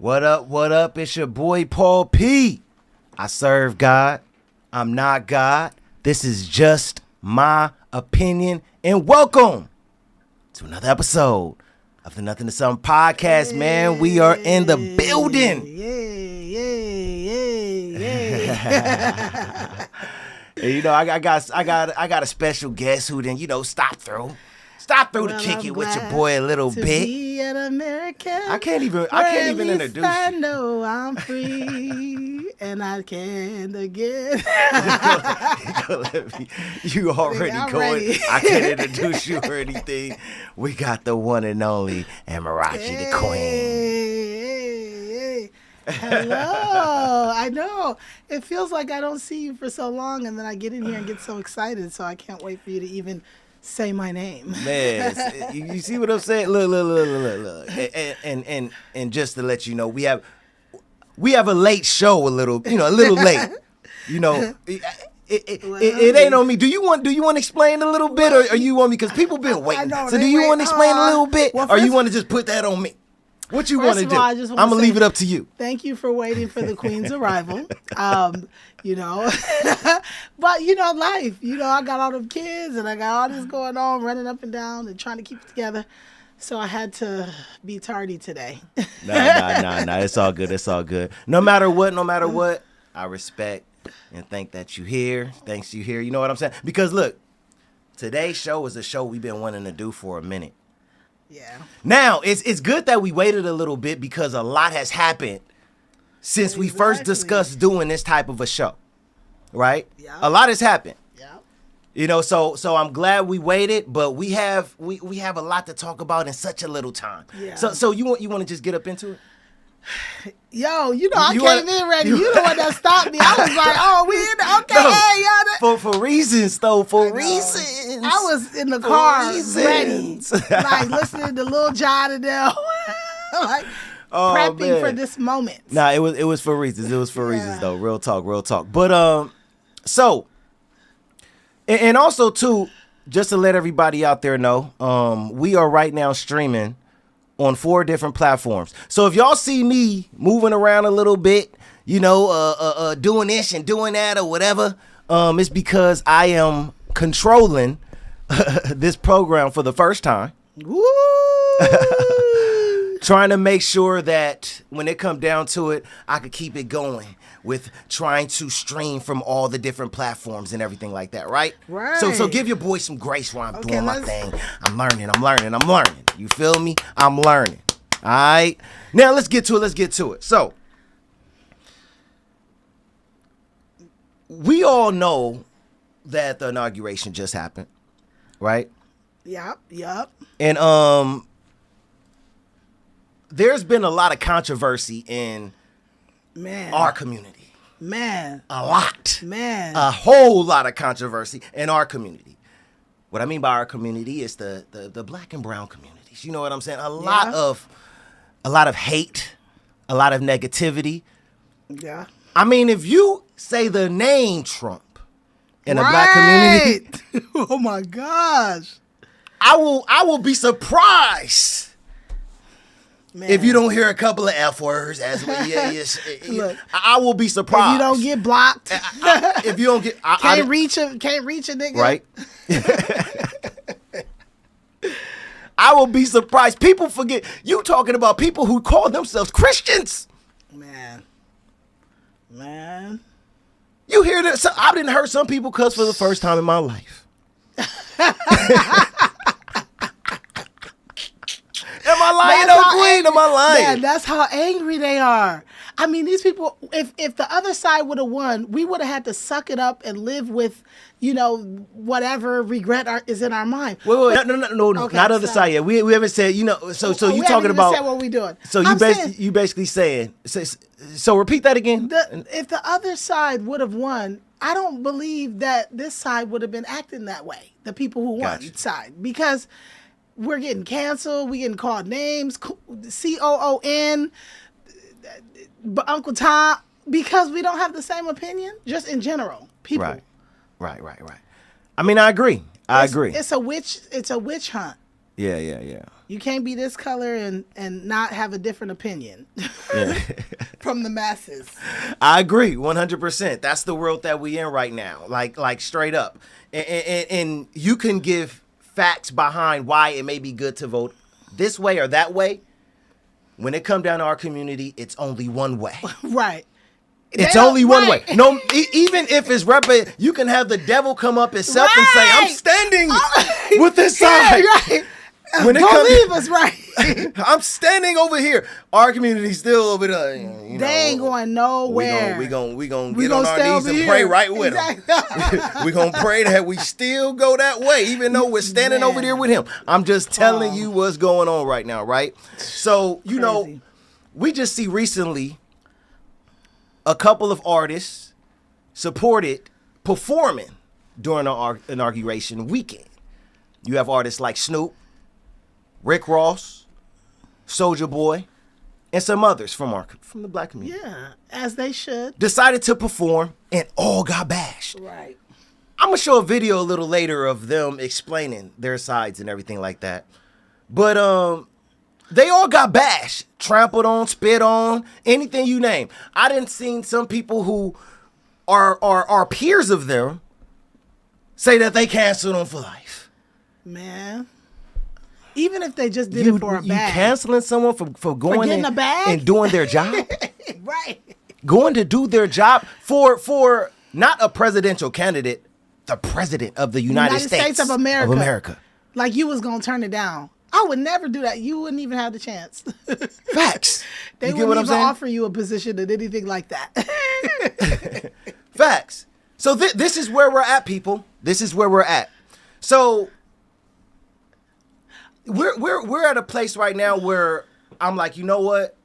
What up, what up? It's your boy Paul P. I serve God. I'm not God. This is just my opinion. And welcome to another episode of the Nothin to Somethin podcast, man. We are in the building. And, you know, I got a special guest who then, stop through to kick it with your boy a little bit. Be an American. I can't even introduce I you. know I'm free and I can again. You already I'm going. ready. I can't introduce you or anything. We got the one and only Amarachi the Queen. Hey. Hello. I know. It feels like I don't see you for so long, and then I get in here and get so excited, so I can't wait for you to even say my name. Man, you see what I'm saying? Look. And just to let you know, we have a late show, a little late. It ain't on me. Do you want to explain a little bit, or you want me? Because people been waiting. So do you want to explain a little bit, or you want to just put that on me? What you want to do? I'm gonna leave it up to you. Thank you for waiting for the Queen's arrival. But life. I got all them kids and I got all this going on, running up and down and trying to keep it together. So I had to be tardy today. Nah. It's all good. It's all good. No matter what, I respect and thank that you here. Thanks you here. You know what I'm saying? Because look, today's show is a show we've been wanting to do for a minute. Yeah. Now, it's good that we waited a little bit because a lot has happened since we first discussed doing this type of a show, right? Yeah. A lot has happened. Yeah. So I'm glad we waited, but we have a lot to talk about in such a little time. Yeah. So you want to just get up into it? Yo, I came in ready. You the one that stopped me. I was like, oh, we in the, okay, No, hey, y'all. for reasons, though, reasons. I was in the car reasons. ready, like listening to Lil Jon and them, like prepping for this moment. Nah, it was for reasons. It was for reasons, though. Real talk. But so, and also too, just to let everybody out there know, we are right now streaming on 4 different platforms. So if y'all see me moving around a little bit, doing this and doing that or whatever, it's because I am controlling this program for the first time. Woo! Trying to make sure that when it come down to it, I could keep it going with trying to stream from all the different platforms and everything like that, right? Right. So give your boy some grace while I'm doing my thing. I'm learning. You feel me? I'm learning. All right? Now let's get to it. So we all know that the inauguration just happened, right? Yep. And there's been a lot of controversy in our community. Man. A lot. Man. A whole lot of controversy in our community. What I mean by our community is the black and brown communities. You know what I'm saying? A lot of hate, a lot of negativity. Yeah. I mean, if you say the name Trump in a black community, oh my gosh, I will be surprised. Man. If you don't hear a couple of F words, Look, I will be surprised. If you don't get blocked, if you don't get, can't reach a nigga, right? I will be surprised. People forget you talking about people who call themselves Christians. Man, you hear that? So I didn't hear some people cuss for the first time in my life. Am I lying, Queen? Am I lying? Man, that's how angry they are. I mean, these people, if the other side would have won, we would have had to suck it up and live with, whatever regret is in our mind. Wait. No. Okay, not other side yet. We haven't said, so you talking about. Said what we doing. So you basically saying, so repeat that again. If the other side would have won, I don't believe that this side would have been acting that way. The people who won side, because we're getting canceled. We're getting called names, COON, Uncle Tom, because we don't have the same opinion, just in general. People. Right. I mean, I agree. I agree. It's a witch hunt. Yeah. You can't be this color and not have a different opinion Yeah. from the masses. I agree 100%. That's the world that we in right now. Like straight up. And you can give facts behind why it may be good to vote this way or that way. When it come down to our community, it's only one way. Right. It's only one way. No, even if it's you can have the devil come up himself and say, "I'm standing with this side." Right. When Don't leave us, right? I'm standing over here. Our community's still over there. They ain't going nowhere. We gonna get on our knees and pray right with them. We gonna pray that we still go that way, even though we're standing over there with him. I'm just telling you what's going on right now, right? So you know, we just see recently a couple of artists supported performing during our inauguration weekend. You have artists like Snoop, Rick Ross, Soulja Boy, and some others from the black community. Yeah, as they should. Decided to perform and all got bashed. Right. I'm going to show a video a little later of them explaining their sides and everything like that. But they all got bashed, trampled on, spit on, anything you name. I done seen some people who are peers of them say that they canceled them for life. Man. Even if they just did it for a bag. You canceling someone for going getting a bag? And doing their job? Right. Going to do their job for not a presidential candidate, the president of the United States of America. Like you was going to turn it down. I would never do that. You wouldn't even have the chance. Facts. They wouldn't even offer you a position in anything like that. Facts. So this is where we're at, people. This is where we're at. So we're at a place right now where I'm like, you know what?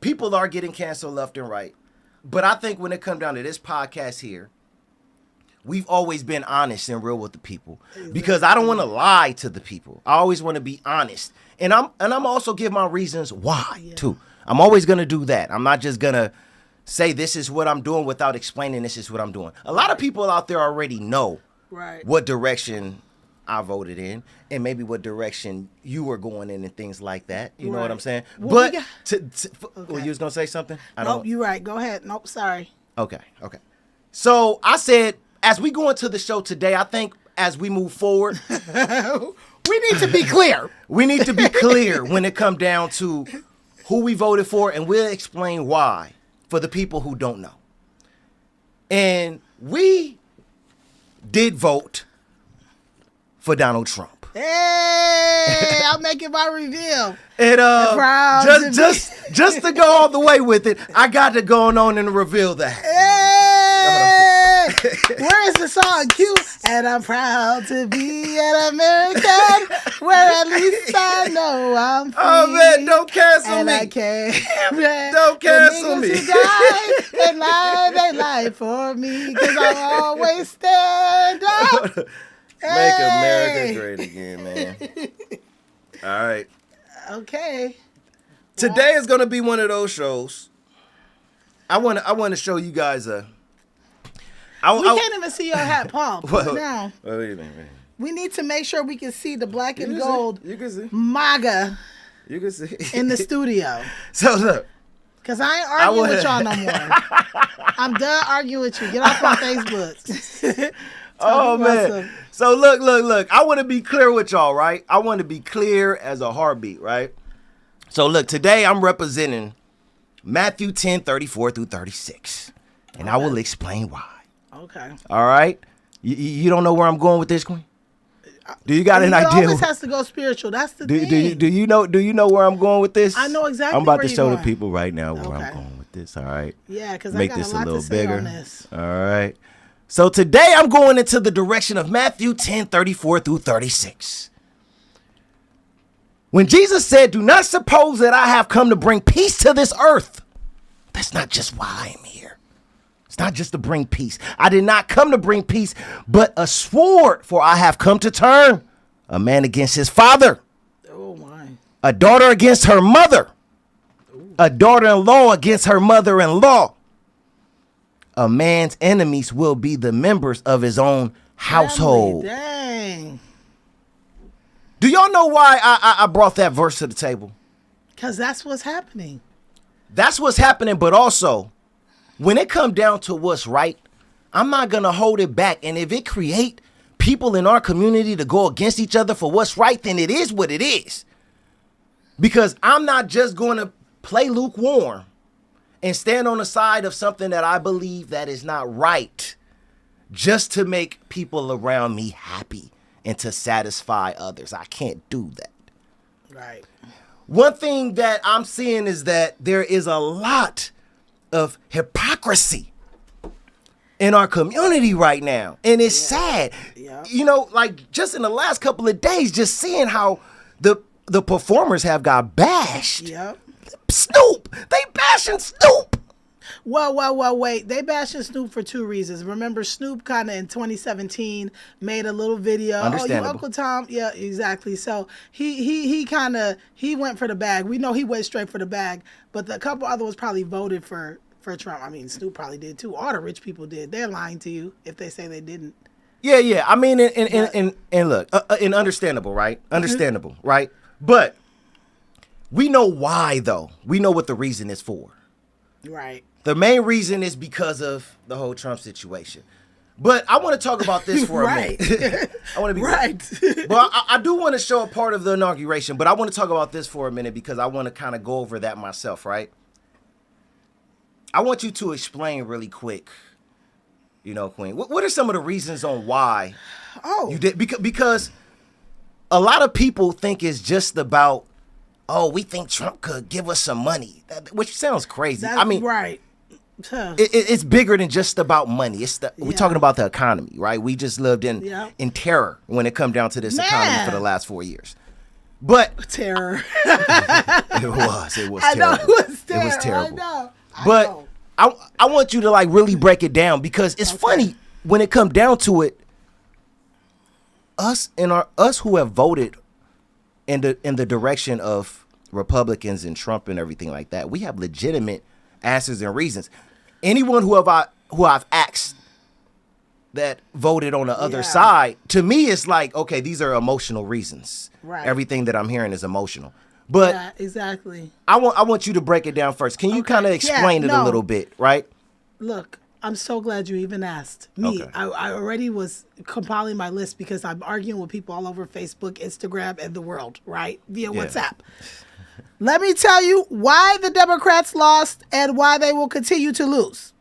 People are getting canceled left and right. But I think when it comes down to this podcast here, we've always been honest and real with the people. Because I don't want to lie to the people. I always want to be honest. And I'm also give my reasons why too. I'm always gonna do that. I'm not just gonna say this is what I'm doing without explaining this is what I'm doing. A lot of people out there already know what direction I voted in, and maybe what direction you were going in and things like that. You know what I'm saying? Well, But well, you was gonna say something? Nope, you're right. Go ahead. Nope, sorry. Okay. So I said, as we go into the show today, I think as we move forward, we need to be clear. We need to be clear when it comes down to who we voted for, and we'll explain why for the people who don't know. And we did vote for Donald Trump. Hey, I'm making my reveal. And just to go all the way with it, I got to go on and reveal that. Hey, where is the song? Q. And I'm proud to be an American, where at least I know I'm free. Oh man, don't cancel and me. I can't. Don't cancel me. And live a life for me, because I'll always stand up. Make America great again, man. All right. Okay. Today is gonna be one of those shows. I want to show you guys we can't even see your hat, Paul. Now. Wait a minute. We need to make sure we can see the black and gold you can see. MAGA You can see. in the studio. So look. Because I ain't arguing with y'all no more. I'm done arguing with you. Get off my Facebook. Oh, man. So look. I want to be clear with y'all, right? I want to be clear as a heartbeat, right? So look, today I'm representing Matthew 10:34 through 36. And I will explain why. Okay. All right? You don't know where I'm going with this, Queen? Do you got an idea? It always has to go spiritual. That's the thing. Do you know where I'm going with this? I know exactly. I'm about where to show you're the people right now where I'm going with this. All right. Yeah, because I make got this a lot a little to say bigger. on this. All right. So today I'm going into the direction of Matthew 10:34 through 36. When Jesus said, "Do not suppose that I have come to bring peace to this earth." That's not just why I am here. It's not just to bring peace. I did not come to bring peace, but a sword, for I have come to turn a man against his father. Oh my. A daughter against her mother. A daughter-in-law against her mother-in-law. A man's enemies will be the members of his own household. Dang. Do y'all know why I brought that verse to the table? Because that's what's happening. That's what's happening, but also, when it come down to what's right, I'm not going to hold it back. And if it create people in our community to go against each other for what's right, then it is what it is. Because I'm not just going to play lukewarm and stand on the side of something that I believe that is not right just to make people around me happy and to satisfy others. I can't do that. Right. One thing that I'm seeing is that there is a lot of hypocrisy in our community right now. And it's sad. Yeah. You know, like just in the last couple of days, just seeing how the performers have got bashed. Yep. Snoop, they bashing Snoop. Well, wait. They bashing Snoop for two reasons. Remember, Snoop kind of in 2017 made a little video. Understandable. Oh, you Uncle Tom? Yeah, exactly. So he went for the bag. We know he went straight for the bag, but a couple other ones probably voted for Trump. I mean, Snoop probably did too. All the rich people did. They're lying to you if they say they didn't. Yeah. I mean, and look, and understandable, right? Understandable, right? But we know why, though. We know what the reason is for. Right. The main reason is because of the whole Trump situation. But I want to talk about this for a minute. I want to be right. But I do want to show a part of the inauguration, but I want to talk about this for a minute because I want to kind of go over that myself, right? I want you to explain really quick, you know, Queen. What are some of the reasons on why you did? Because a lot of people think it's just about, oh, we think Trump could give us some money, which sounds crazy. That's, I mean, right. It's bigger than just about money. We're talking about the economy, right? We just lived in terror when it come down to this economy for the last 4 years. But terror. It was terrible. I know it was terrible. It was terrible. I know. I want you to like really break it down because it's funny when it come down to it. Us who have voted in the direction of Republicans and Trump and everything like that, we have legitimate answers and reasons. Anyone who I've asked that voted on the other side, to me it's like, okay, these are emotional reasons. Right. Everything that I'm hearing is emotional. But exactly. I want you to break it down first. Can you kind of explain it a little bit, right? Look, I'm so glad you even asked me. Okay. I already was compiling my list because I'm arguing with people all over Facebook, Instagram, and the world, right? Via WhatsApp. Let me tell you why the Democrats lost and why they will continue to lose.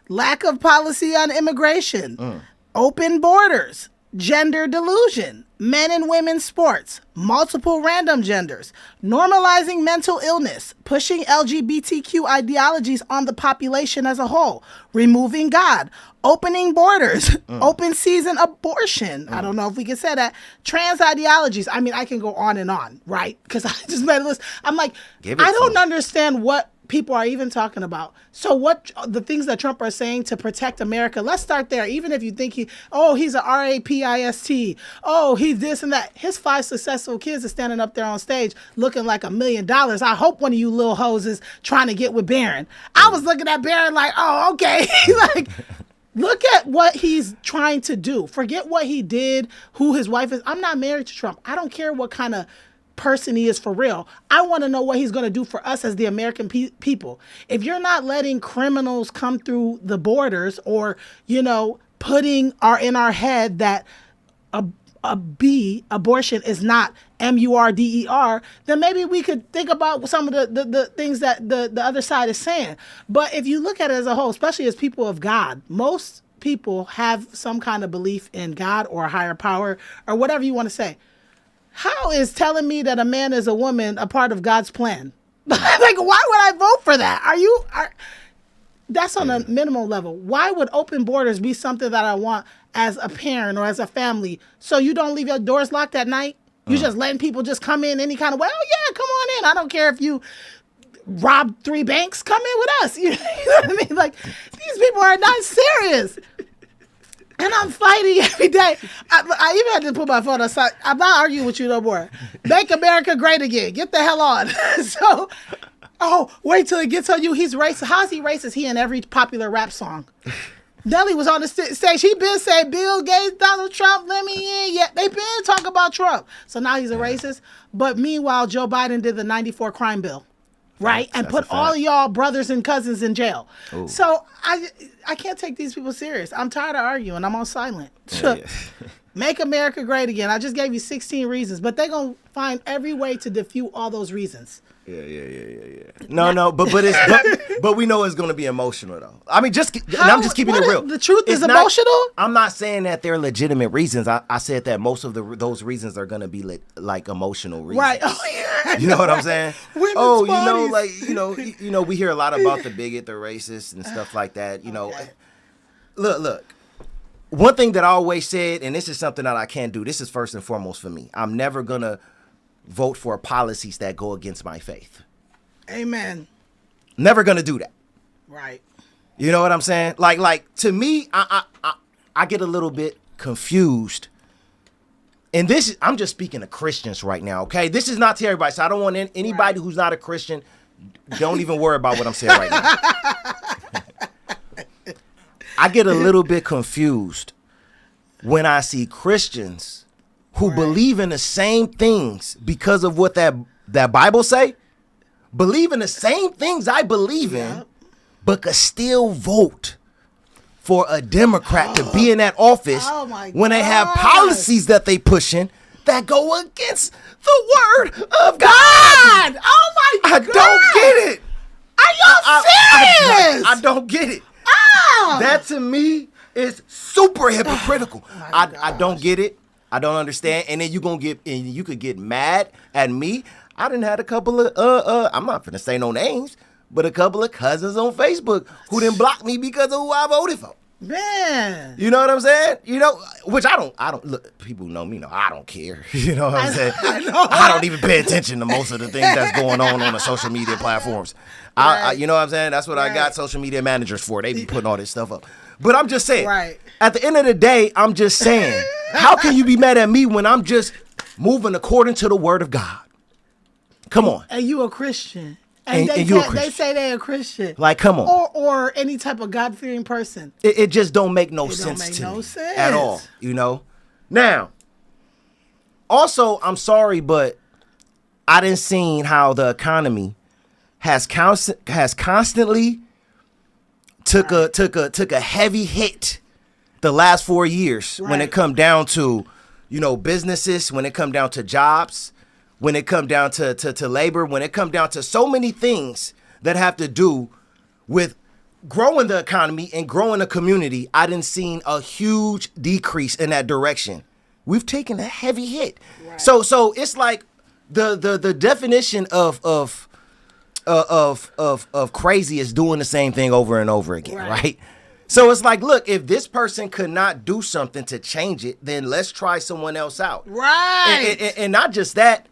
Lack of policy on immigration, open borders, gender delusion, men and women's sports, multiple random genders, normalizing mental illness, pushing LGBTQ ideologies on the population as a whole, removing God, opening borders, open season abortion. I don't know if we can say that. Trans ideologies. I mean, I can go on and on, right? Because I just made a list. I'm like, I don't understand what people are even talking about. So what the things that Trump are saying to protect America, let's start there. Even if you think he's a rapist, he's this and that. His 5 successful kids are standing up there on stage looking like $1 million. I hope one of you little hoes is trying to get with Barron. I was looking at Barron like, oh, okay. Like, look at what he's trying to do. Forget what he did, who his wife is. I'm not married to Trump. I don't care what kind of person he is for real. I want to know what he's going to do for us as the American people. If you're not letting criminals come through the borders or, putting in our head that abortion is not MURDER, then maybe we could think about some of the things that the other side is saying. But if you look at it as a whole, especially as people of God, most people have some kind of belief in God or a higher power or whatever you want to say. How is telling me that a man is a woman a part of God's plan? Like, why would I vote for that? That's on a minimal level. Why would open borders be something that I want as a parent or as a family? So you don't leave your doors locked at night? You just letting people just come in any kind of way? Oh, yeah, come on in. I don't care if you robbed 3 banks. Come in with us. You know what I mean? Like, these people are not serious. And I'm fighting every day. I even had to put my phone aside. I'm not arguing with you no more. Make America great again. Get the hell on. So, wait till it gets on you. He's racist. How is he racist? He in every popular rap song. Nelly was on the stage. She been saying Bill Gates, Donald Trump, let me in. Yeah, they been talking about Trump. So now he's a racist. But meanwhile, Joe Biden did the 94 crime bill. Right? And put all of y'all brothers and cousins in jail. Ooh. So I can't take these people serious. I'm tired of arguing. I'm on silent. Yeah. Make America great again. I just gave you 16 reasons, but they're going to find every way to defute all those reasons. Yeah. No, but we know it's going to be emotional though. I mean, I'm just keeping it real. The truth is emotional. I'm not saying that they're legitimate reasons. I said that most of those reasons are going to be like emotional reasons. Right. Oh yeah. You know what I'm saying? Women's parties. We hear a lot about the bigot, the racist, and stuff like that. Look. One thing that I always said, and this is something that I can't do. This is first and foremost for me. I'm never gonna vote for policies that go against my faith. Amen. Never gonna do that. Right. You know what I'm saying? Like to me, I get a little bit confused. And I'm just speaking to Christians right now, okay? This is not to everybody. So I don't want anybody who's not a Christian, don't even worry about what I'm saying right now. I get a little bit confused when I see Christians who believe in the same things because of what that Bible say, believe in the same things I believe in, but could still vote for a Democrat to be in that office when they have policies that they pushing that go against the word of God. Oh my God. I don't get it. Are you serious? I don't get it. That to me is super hypocritical. I don't get it. I don't understand. And then you could get mad at me. I done had a couple of I'm not finna say no names, but a couple of cousins on Facebook who didn't block me because of who I voted for. Man. You know what I'm saying? Which I don't look, people know me, I don't care. You know what I'm saying? I don't even pay attention to most of the things that's going on the social media platforms. I you know what I'm saying? That's what I got social media managers for. They be putting all this stuff up. But I'm just saying, at the end of the day, I'm just saying, how can you be mad at me when I'm just moving according to the word of God? Come on. And you a Christian. And they say they a Christian. Like, come on. Or any type of God-fearing person. It just don't make no sense to me at all, Now, also, I'm sorry, but I didn't see how the economy has constantly took a heavy hit the last 4 years when it come down to, businesses, when it come down to jobs, when it come down to labor, when it come down to so many things that have to do with growing the economy and growing the community. I didn't see a huge decrease in that direction. We've taken a heavy hit. Right. So it's like the definition of crazy is doing the same thing over and over again, right? So it's like, look, if this person could not do something to change it, then let's try someone else out. Right. And not just that,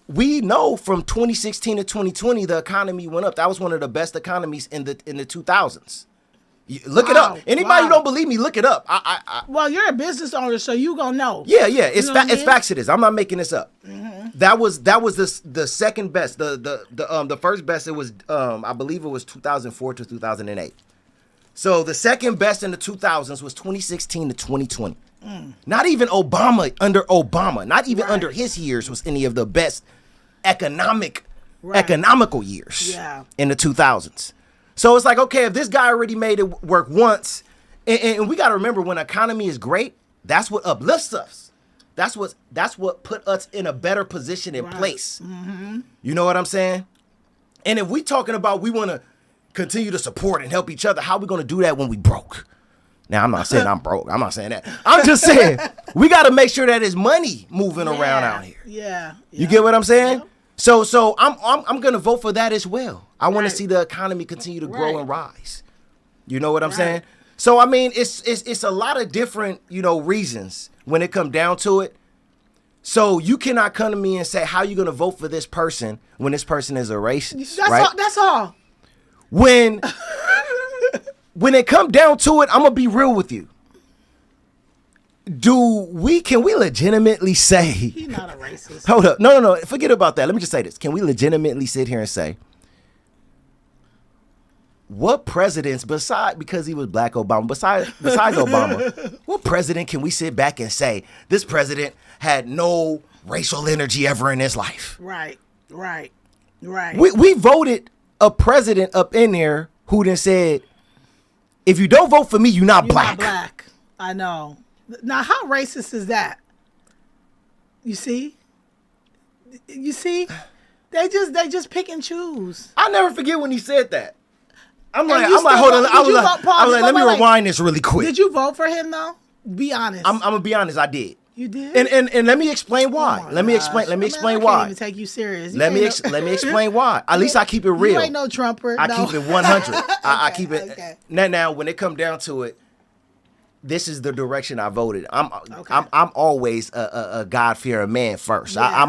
we know from 2016 to 2020, the economy went up. That was one of the best economies in the 2000s. Look it up. Anybody who don't believe me, look it up. Well, you're a business owner, so you gonna know. Yeah. It's facts. It is. I'm not making this up. Mm-hmm. That was the second best. The first best, it was I believe it was 2004 to 2008. So the second best in the 2000s was 2016 to 2020. Not even Obama, not even under his years was any of the best economical years in the 2000s. So it's like, okay, if this guy already made it work once, and we got to remember, when economy is great, that's what uplifts us. That's what put us in a better position and place. Mm-hmm. You know what I'm saying? And if we talking about we want to continue to support and help each other, how are we going to do that when we broke? Now, I'm not saying I'm broke. I'm not saying that. I'm just saying we got to make sure that there's money moving around out here. Yeah. You get what I'm saying? Yep. So I'm going to vote for that as well. I want to see the economy continue to grow and rise. You know what I'm saying? So, I mean, it's a lot of different, reasons when it comes down to it. So you cannot come to me and say, how you going to vote for this person when this person is a racist, right? That's all. When it come down to it, I'm gonna be real with you. Can we legitimately say he's not a racist? Hold up. No. Forget about that. Let me just say this. Can we legitimately sit here and say what presidents because he was black Obama, besides Obama, what president can we sit back and say this president had no racial energy ever in his life? Right. We voted a president up in there who then said, if you don't vote for me, you're not black. Not black. I know. Now, how racist is that? You see? They just pick and choose. I'll never forget when he said that. I'm like, hold on. Let me rewind this really quick. Did you vote for him though? Be honest. I'm gonna be honest. I did. You did. And let me explain why. Let me explain why. I can't even take you serious. Let me explain why. At least I keep it real. You ain't no Trumper. I keep it 100. I keep it. Okay. Now, when it come down to it, this is the direction I voted. I'm always a God-fearing man first. Yeah,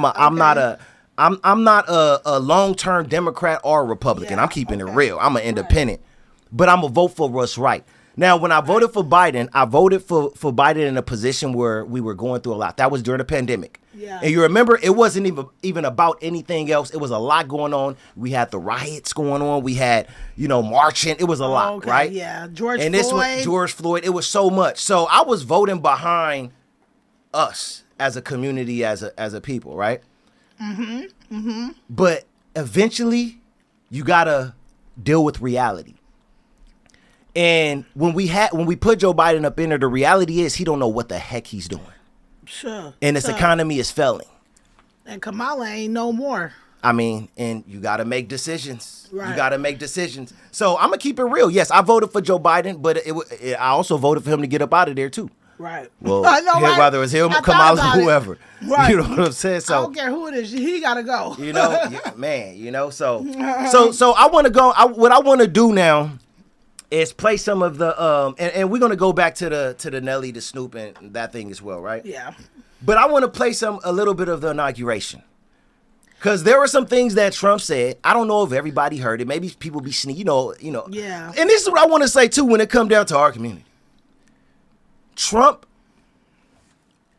I'm not a long-term Democrat or Republican. Yeah, I'm keeping it real. I'm an independent, but I'm gonna vote for what's right. Now, when I voted for Biden, I voted for Biden in a position where we were going through a lot. That was during the pandemic. Yeah. And you remember, it wasn't even about anything else. It was a lot going on. We had the riots going on. We had, marching. It was a lot, right? Yeah. George Floyd. It was so much. So I was voting behind us as a community, as a people, right? Mm-hmm. Mm-hmm. But eventually, you gotta deal with reality. And when we put Joe Biden up in there, the reality is he don't know what the heck he's doing. Sure. And his economy is failing. And Kamala ain't no more. I mean, and you got to make decisions. Right. You got to make decisions. So I'm going to keep it real. Yes, I voted for Joe Biden, but I also voted for him to get up out of there too. Right. Well, I know, right? whether it's him, Kamala, whoever. Right. You know what I'm saying? So I don't care who it is. He got to go. So I want to go. What I want to do now is play some of the and we're gonna go back to the Nelly, the Snoop, and that thing as well, right? Yeah. But I want to play a little bit of the inauguration, because there were some things that Trump said. I don't know if everybody heard it. Maybe people be sneaking, Yeah. And this is what I want to say too when it come down to our community. Trump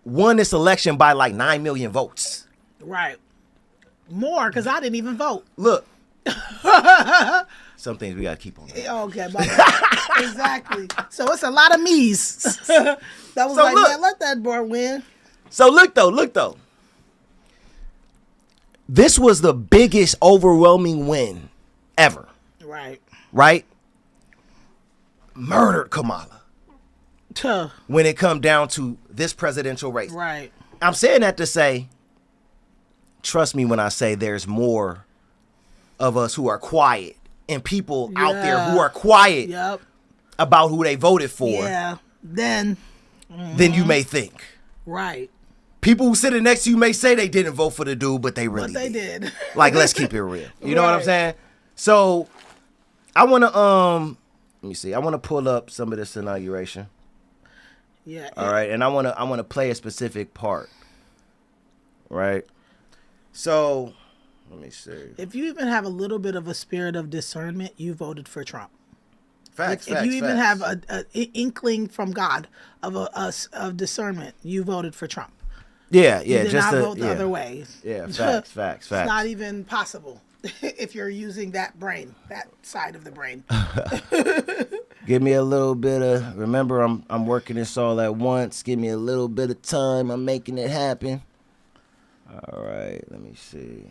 won this election by like 9 million votes. Right. More, because I didn't even vote. Look. Some things we got to keep on. Okay, exactly. So it's a lot of me's. That was man, let that boy win. So look though. This was the biggest overwhelming win ever. Right? Murdered Kamala. When it come down to this presidential race. Right. I'm saying that to say, trust me when I say there's more of us who are quiet and people out there who are quiet about who they voted for. Yeah. Than you may think. Right. People who sitting next to you may say they didn't vote for the dude, but they really did. Like, let's keep it real. You know what I'm saying? So I want to let me see. I want to pull up some of this inauguration. Yeah. All right, and I want to play a specific part. Right? So, let me see. If you even have a little bit of a spirit of discernment, you voted for Trump. Facts. If you even have an inkling from God of discernment, you voted for Trump. Yeah. You did just not vote the other way. Yeah, facts. It's not even possible if you're using that side of the brain. Give me a little bit of. Remember, I'm working this all at once. Give me a little bit of time. I'm making it happen. All right, let me see.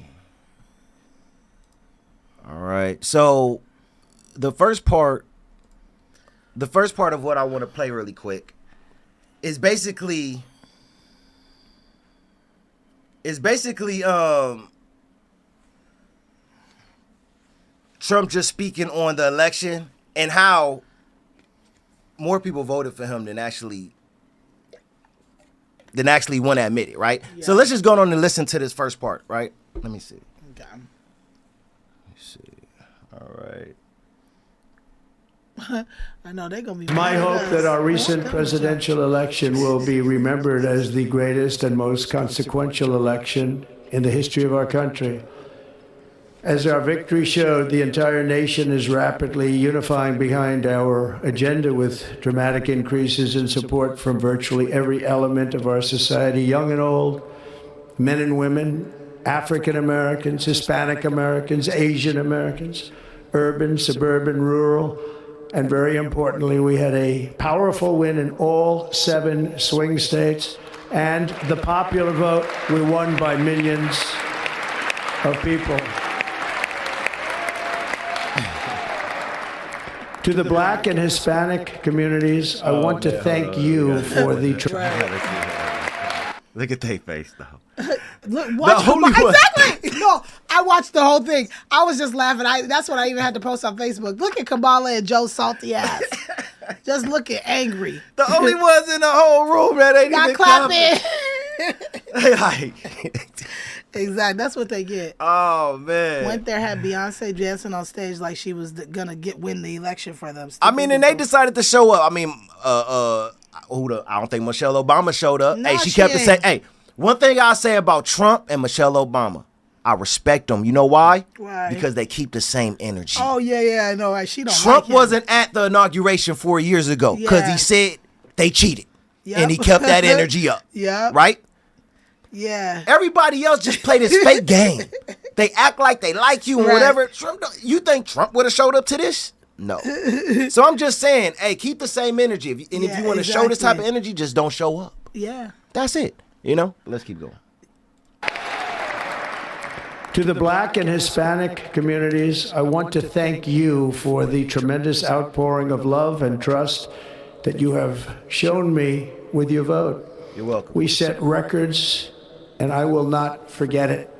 All right, so the first part of what I want to play really quick is basically Trump just speaking on the election and how more people voted for him than actually want to admit it, right? Yeah. So let's just go on and listen to this first part, right? Let me see. Okay. Let me see. All right. I know they're going to be... My hope that our recent presidential election will be remembered as the greatest and most consequential election in the history of our country. As our victory showed, the entire nation is rapidly unifying behind our agenda with dramatic increases in support from virtually every element of our society, young and old, men and women, African Americans, Hispanic Americans, Asian Americans, urban, suburban, rural, and very importantly, we had a powerful win in all 7 swing states. And the popular vote, we won by millions of people. To the Black and Hispanic communities, I want to thank you for the... Look at their face, though. Look, exactly. No, I watched the whole thing. I was just laughing. That's what I even had to post on Facebook. Look at Kamala and Joe's salty ass. Just looking angry. The only ones in the whole room that ain't got even clapping. Exactly. That's what they get. Oh, man. Went there, had Beyonce dancing on stage like she was gonna win the election for them. I mean, and they decided to show up. I mean, I don't think Michelle Obama showed up. No, hey, she kept saying, hey, one thing I say about Trump and Michelle Obama, I respect them. You know why? Why? Because they keep the same energy. Oh, yeah, I know. She don't Trump like him. wasn't at the inauguration 4 years ago because he said they cheated. Yep. And he kept that energy up. Yeah. Right? Yeah. Everybody else just play this fake game. They act like they like you and whatever. Trump, you think Trump would have showed up to this? No. So I'm just saying, hey, keep the same energy. If you want to show this type of energy, just don't show up. Yeah. That's it. You know? Let's keep going. To the Black and Hispanic communities, I want to thank you for the tremendous outpouring of love and trust that you have shown me with your vote. You're welcome. We set records, and I will not forget it.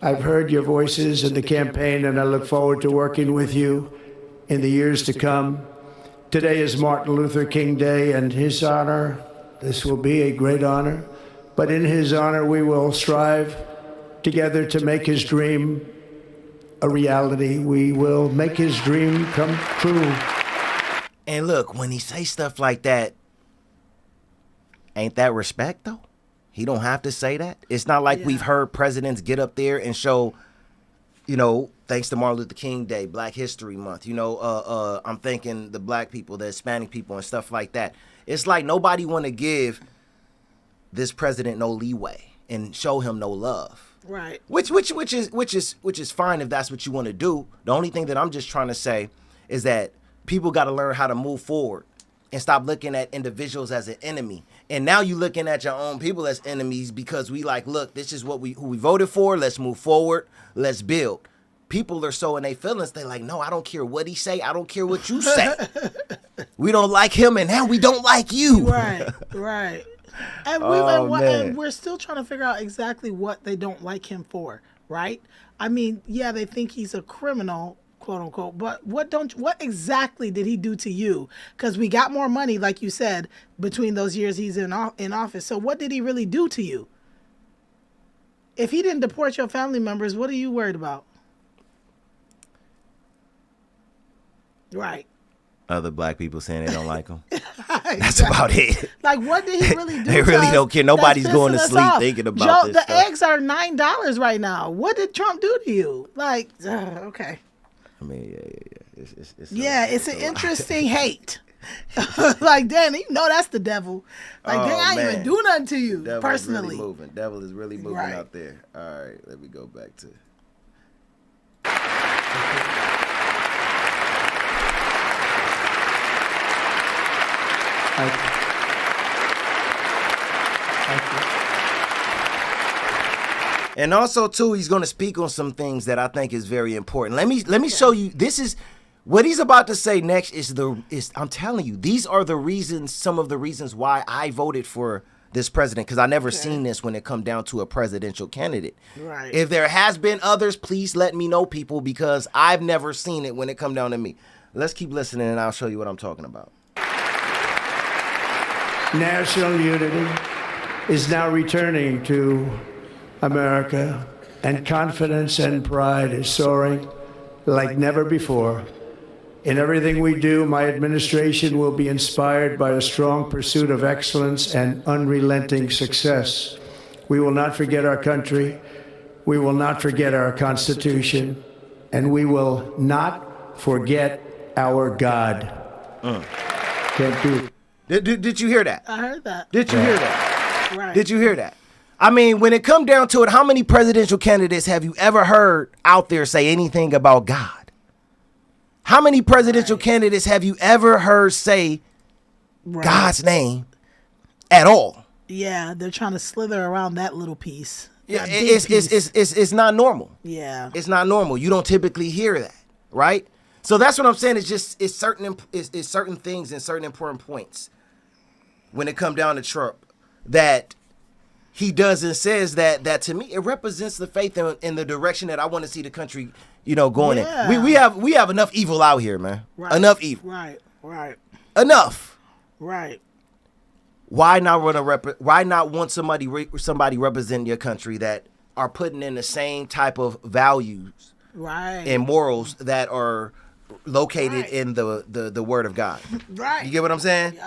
I've heard your voices in the campaign, and I look forward to working with you in the years to come. Today is Martin Luther King Day, and his honor, this will be a great honor, but in his honor we will strive together to make his dream a reality. We will make his dream come true. And look, when he say stuff like that, ain't that respect though? He don't have to say that. It's not like we've heard presidents get up there and show, you know, thanks to Martin Luther King Day, Black History Month, you know, I'm thinking the black people, the Hispanic people and stuff like that. It's like nobody want to give this president no leeway and show him no love. Right. Which is fine if that's what you want to do. The only thing that I'm just trying to say is that people got to learn how to move forward and stop looking at individuals as an enemy. And now you looking at your own people as enemies because we like, look, this is what who we voted for. Let's move forward. Let's build. People are so in their feelings. They like, no, I don't care what he say. I don't care what you say. We don't like him, and now we don't like you. Right. And, and we're still trying to figure out exactly what they don't like him for, right? I mean, yeah, they think he's a criminal, quote unquote, but what exactly did he do to you? Because we got more money, like you said, between those years he's in office. So what did he really do to you? If he didn't deport your family members, what are you worried about? Right. Other black people saying they don't like him. That's about it. Like, what did he really do? They really don't care. Nobody's going to sleep thinking about this the stuff. eggs are $9 right now. What did Trump do to you? Like, okay. I mean, it's an interesting hate. Like, Dan, you know that's the devil. Like, Dan, I ain't even do nothing to you personally. Devil is really moving out there. All right, let me go back to. Thank you. And also, too, he's going to speak on some things that I think is very important. Let me show you. This is what he's about to say next. I'm telling you, these are the reasons. Some of the reasons why I voted for this president, because I never seen this when it come down to a presidential candidate. Right. If there has been others, please let me know, people, because I've never seen it when it come down to me. Let's keep listening, and I'll show you what I'm talking about. National unity is now returning to America, and confidence and pride is soaring like never before. In everything we do, my administration will be inspired by a strong pursuit of excellence and unrelenting success. We will not forget our country, we will not forget our Constitution, and we will not forget our God. Can't do it. Did you hear that? I heard that. Did you hear that? Right. Did you hear that? I mean, when it come down to it, how many presidential candidates have you ever heard out there say anything about God? How many presidential candidates have you ever heard say God's name at all? Yeah, they're trying to slither around that little piece. Yeah, it's not normal. Yeah, it's not normal. You don't typically hear that, right? So that's what I'm saying. It's certain things and certain important points when it come down to Trump that he does and says that to me it represents the faith in the direction that I want to see the country, going in. We have enough evil out here, man. Right. Enough evil. Right. Enough. Right. Why not want somebody representing your country that are putting in the same type of values and morals that are located in the Word of God? Right. You get what I'm saying?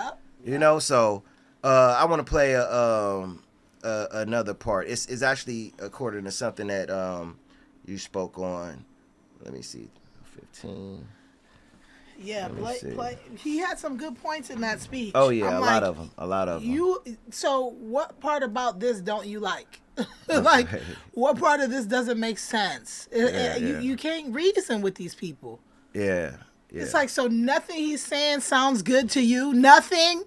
Yep. So I want to play another part. It's actually according to something that you spoke on. Let me see. 15. Yeah, play. He had some good points in that speech. Oh yeah, a lot of them. So what part about this don't you like? Like, what part of this doesn't make sense? You can't reason with these people. Yeah. It's like, so nothing he's saying sounds good to you? Nothing?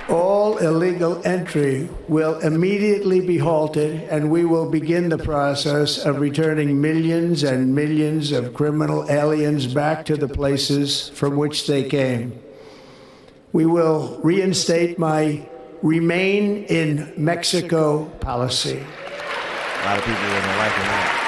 All illegal entry will immediately be halted, and we will begin the process of returning millions and millions of criminal aliens back to the places from which they came. We will reinstate my Remain in Mexico policy. A lot of people isn't liking that.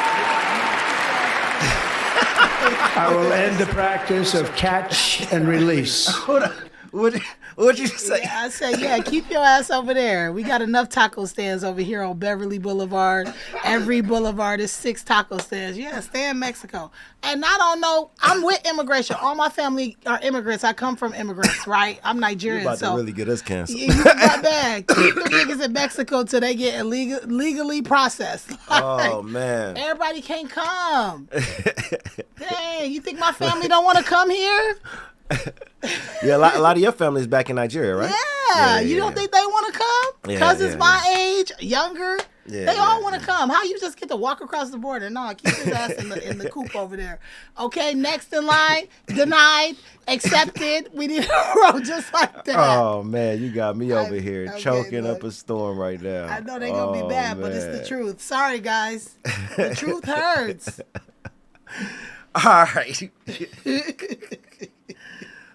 I will end the practice of catch and release. Hold on. What'd you say? Yeah, I said, keep your ass over there. We got enough taco stands over here on Beverly Boulevard. Every boulevard is 6 taco stands. Yeah, stay in Mexico. And I don't know, I'm with immigration. All my family are immigrants. I come from immigrants, right? I'm Nigerian. You're about to really get us canceled. You got bad. Keep the niggas in Mexico till they get legally processed. Oh, man. Everybody can't come. Dang, you think my family don't want to come here? Yeah, a lot of your family is back in Nigeria, right? Yeah, you don't think they want to come? Cousins my age, younger, they all want to come. How you just get to walk across the border? No, keep his ass in the coop over there. Okay, next in line, denied, accepted. We need to roll just like that. Oh, man, you got me over here choking up a storm right now. I know they're going to be mad, but it's the truth. Sorry, guys. The truth hurts. All right.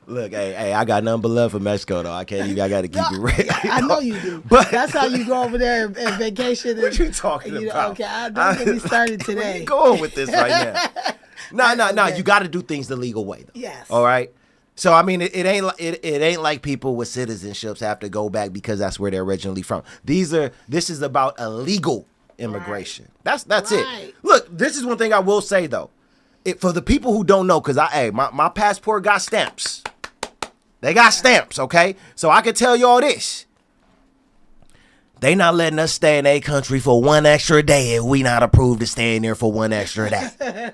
Look, hey, I got nothing but love for Mexico, though. I got to keep it real. I know you do. But that's how you go over there and vacation. What you talking about? Okay, don't get me started today. Where you going with this right now? No. You got to do things the legal way, though. Yes. All right. So I mean, it ain't like people with citizenships have to go back because that's where they're originally from. This is about illegal immigration. Right. That's it. Look, this is one thing I will say though. For the people who don't know, because my passport got stamps. They got stamps, okay? So I can tell y'all this. They not letting us stay in their country for one extra day if we not approved to stay in there for one extra day.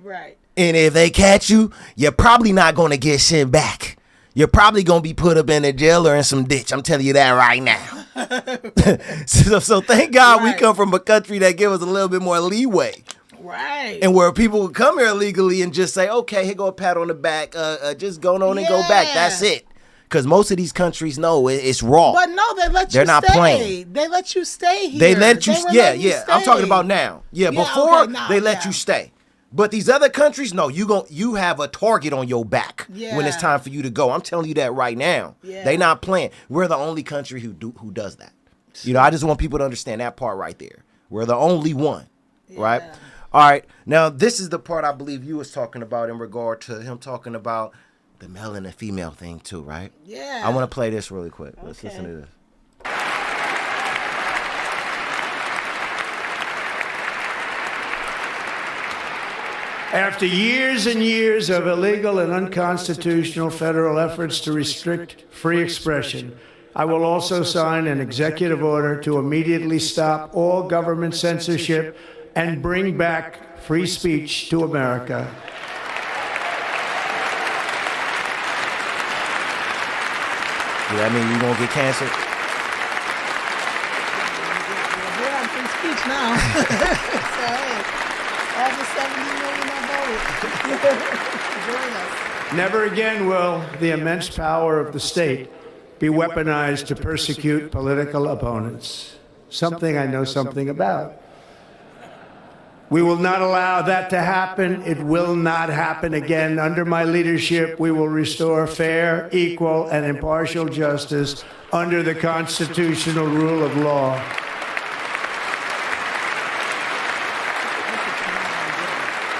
Right. And if they catch you, you're probably not going to get sent back. You're probably going to be put up in a jail or in some ditch. I'm telling you that right now. so thank God we come from a country that gives us a little bit more leeway. Right. And where people would come here illegally and just say, okay, here go a pat on the back, just go on and go back. That's it. Because most of these countries know it's raw. But no, they let you stay. They're not playing. They let you stay here. They let you, yeah. I'm talking about now. Yeah, before they let you stay. But these other countries, no, you have a target on your back when it's time for you to go. I'm telling you that right now. Yeah. They not playing. We're the only country who does that. You know, I just want people to understand that part right there. We're the only one, right? All right, now this is the part I believe you was talking about in regard to him talking about the male and the female thing too, right? Yeah. I want to play this really quick. Let's listen to this. After years and years of illegal and unconstitutional federal efforts to restrict free expression, I will also sign an executive order to immediately stop all government censorship and bring back free speech to America. Does that mean you gonna get canceled? We're on free speech now. So, hey, of the 70 million that voted. Join us. Never again will the immense power of the state be weaponized to persecute political opponents. Something I know something about. We will not allow that to happen. It will not happen again. Under my leadership, we will restore fair, equal, and impartial justice under the constitutional rule of law.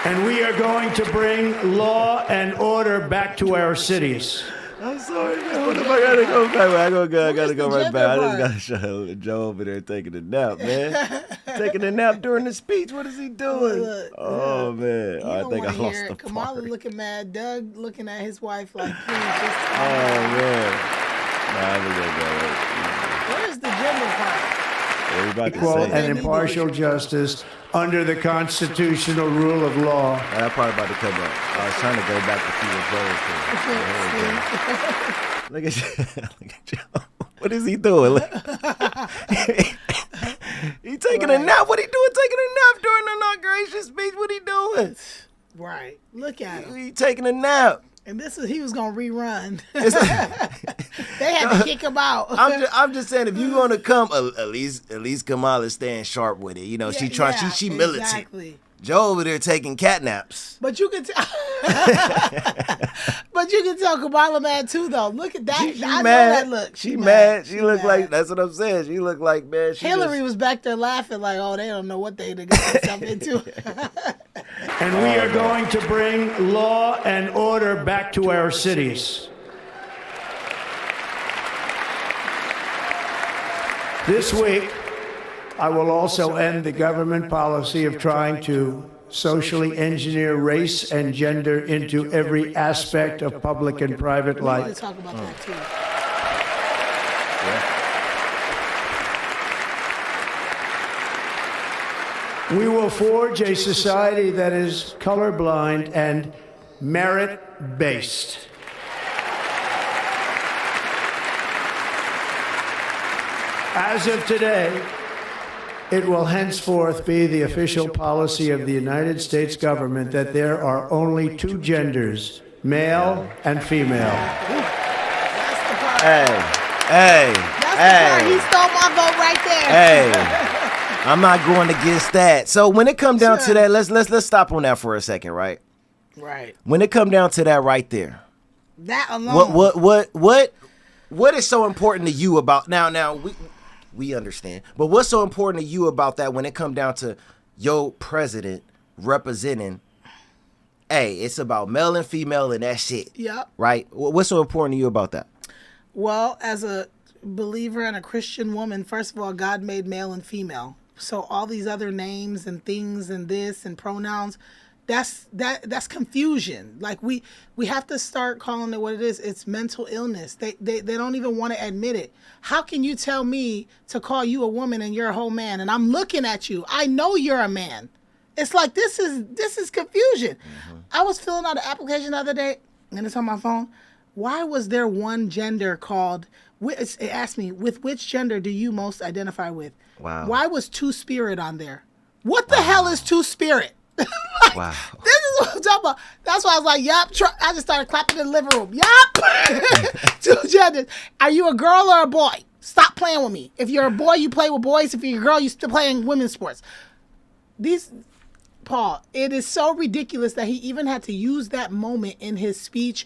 And we are going to bring law and order back to our cities. I'm sorry, man. What if I gotta go back? I gotta go right back. I just gotta show Joe over there taking a nap, man. Taking a nap during the speech. What is he doing? Oh, man. I think I lost the Kamala part. looking mad. Doug looking at his wife like, please just... Oh, man. Nah, we gonna go. Where's the gender part? Everybody Equal say and impartial justice under the constitutional rule of law. that part about to come up. I was trying to go back to see what Joe was doing. Look at Joe. What is he doing? He taking a nap. What he doing? Taking a nap during the inauguration speech. What he doing? Right. Look at him. He taking a nap. And he was gonna rerun. They had to kick him out. I'm just saying, if you're gonna come, at least Kamala staying sharp with it. You know, she militant. Exactly. Joe over there taking cat naps. But you can tell. But you can tell Kamala mad too, though. Look at that. She I know mad. that look. She mad. She look mad. like, that's what I'm saying. She look like, man. Hillary was back there laughing like, oh, they don't know what they got themselves into. And we are going to bring law and order back to our cities. This week, I will also end the government policy of trying to socially engineer race and gender into every aspect of public and private We need to life. talk about that too. We will forge a society that is colorblind and merit-based. As of today, it will henceforth be the official policy of the United States government that there are only two genders, male and female. That's the part. Hey. He stole my vote right there. Hey, I'm not going against that. So when it come down to that, let's stop on that for a second, right? Right. When it come down to that right there, That alone. what is so important to you about now we understand, but what's so important to you about that when it come down to your president representing? Hey, it's about male and female and that's it. Yep. Right. What's so important to you about that? Well, as a believer and a Christian woman, first of all, God made male and female. So all these other names and things and this and pronouns, that's confusion. Like we have to start calling it what it is. It's mental illness. They don't even want to admit it. How can you tell me to call you a woman and you're a whole man and I'm looking at you? I know you're a man. It's like this is confusion. Mm-hmm. I was filling out an application the other day and it's on my phone. Why was there one gender called? It asked me, with which gender do you most identify with? Wow. Why was two-spirit on there? What the hell is two-spirit? Wow. This is what I'm talking about. That's why I was like, yup. I just started clapping in the living room. Yup. Two genders. Are you a girl or a boy? Stop playing with me. If you're a boy, you play with boys. If you're a girl, you still playing women's sports. Paul, it is so ridiculous that he even had to use that moment in his speech,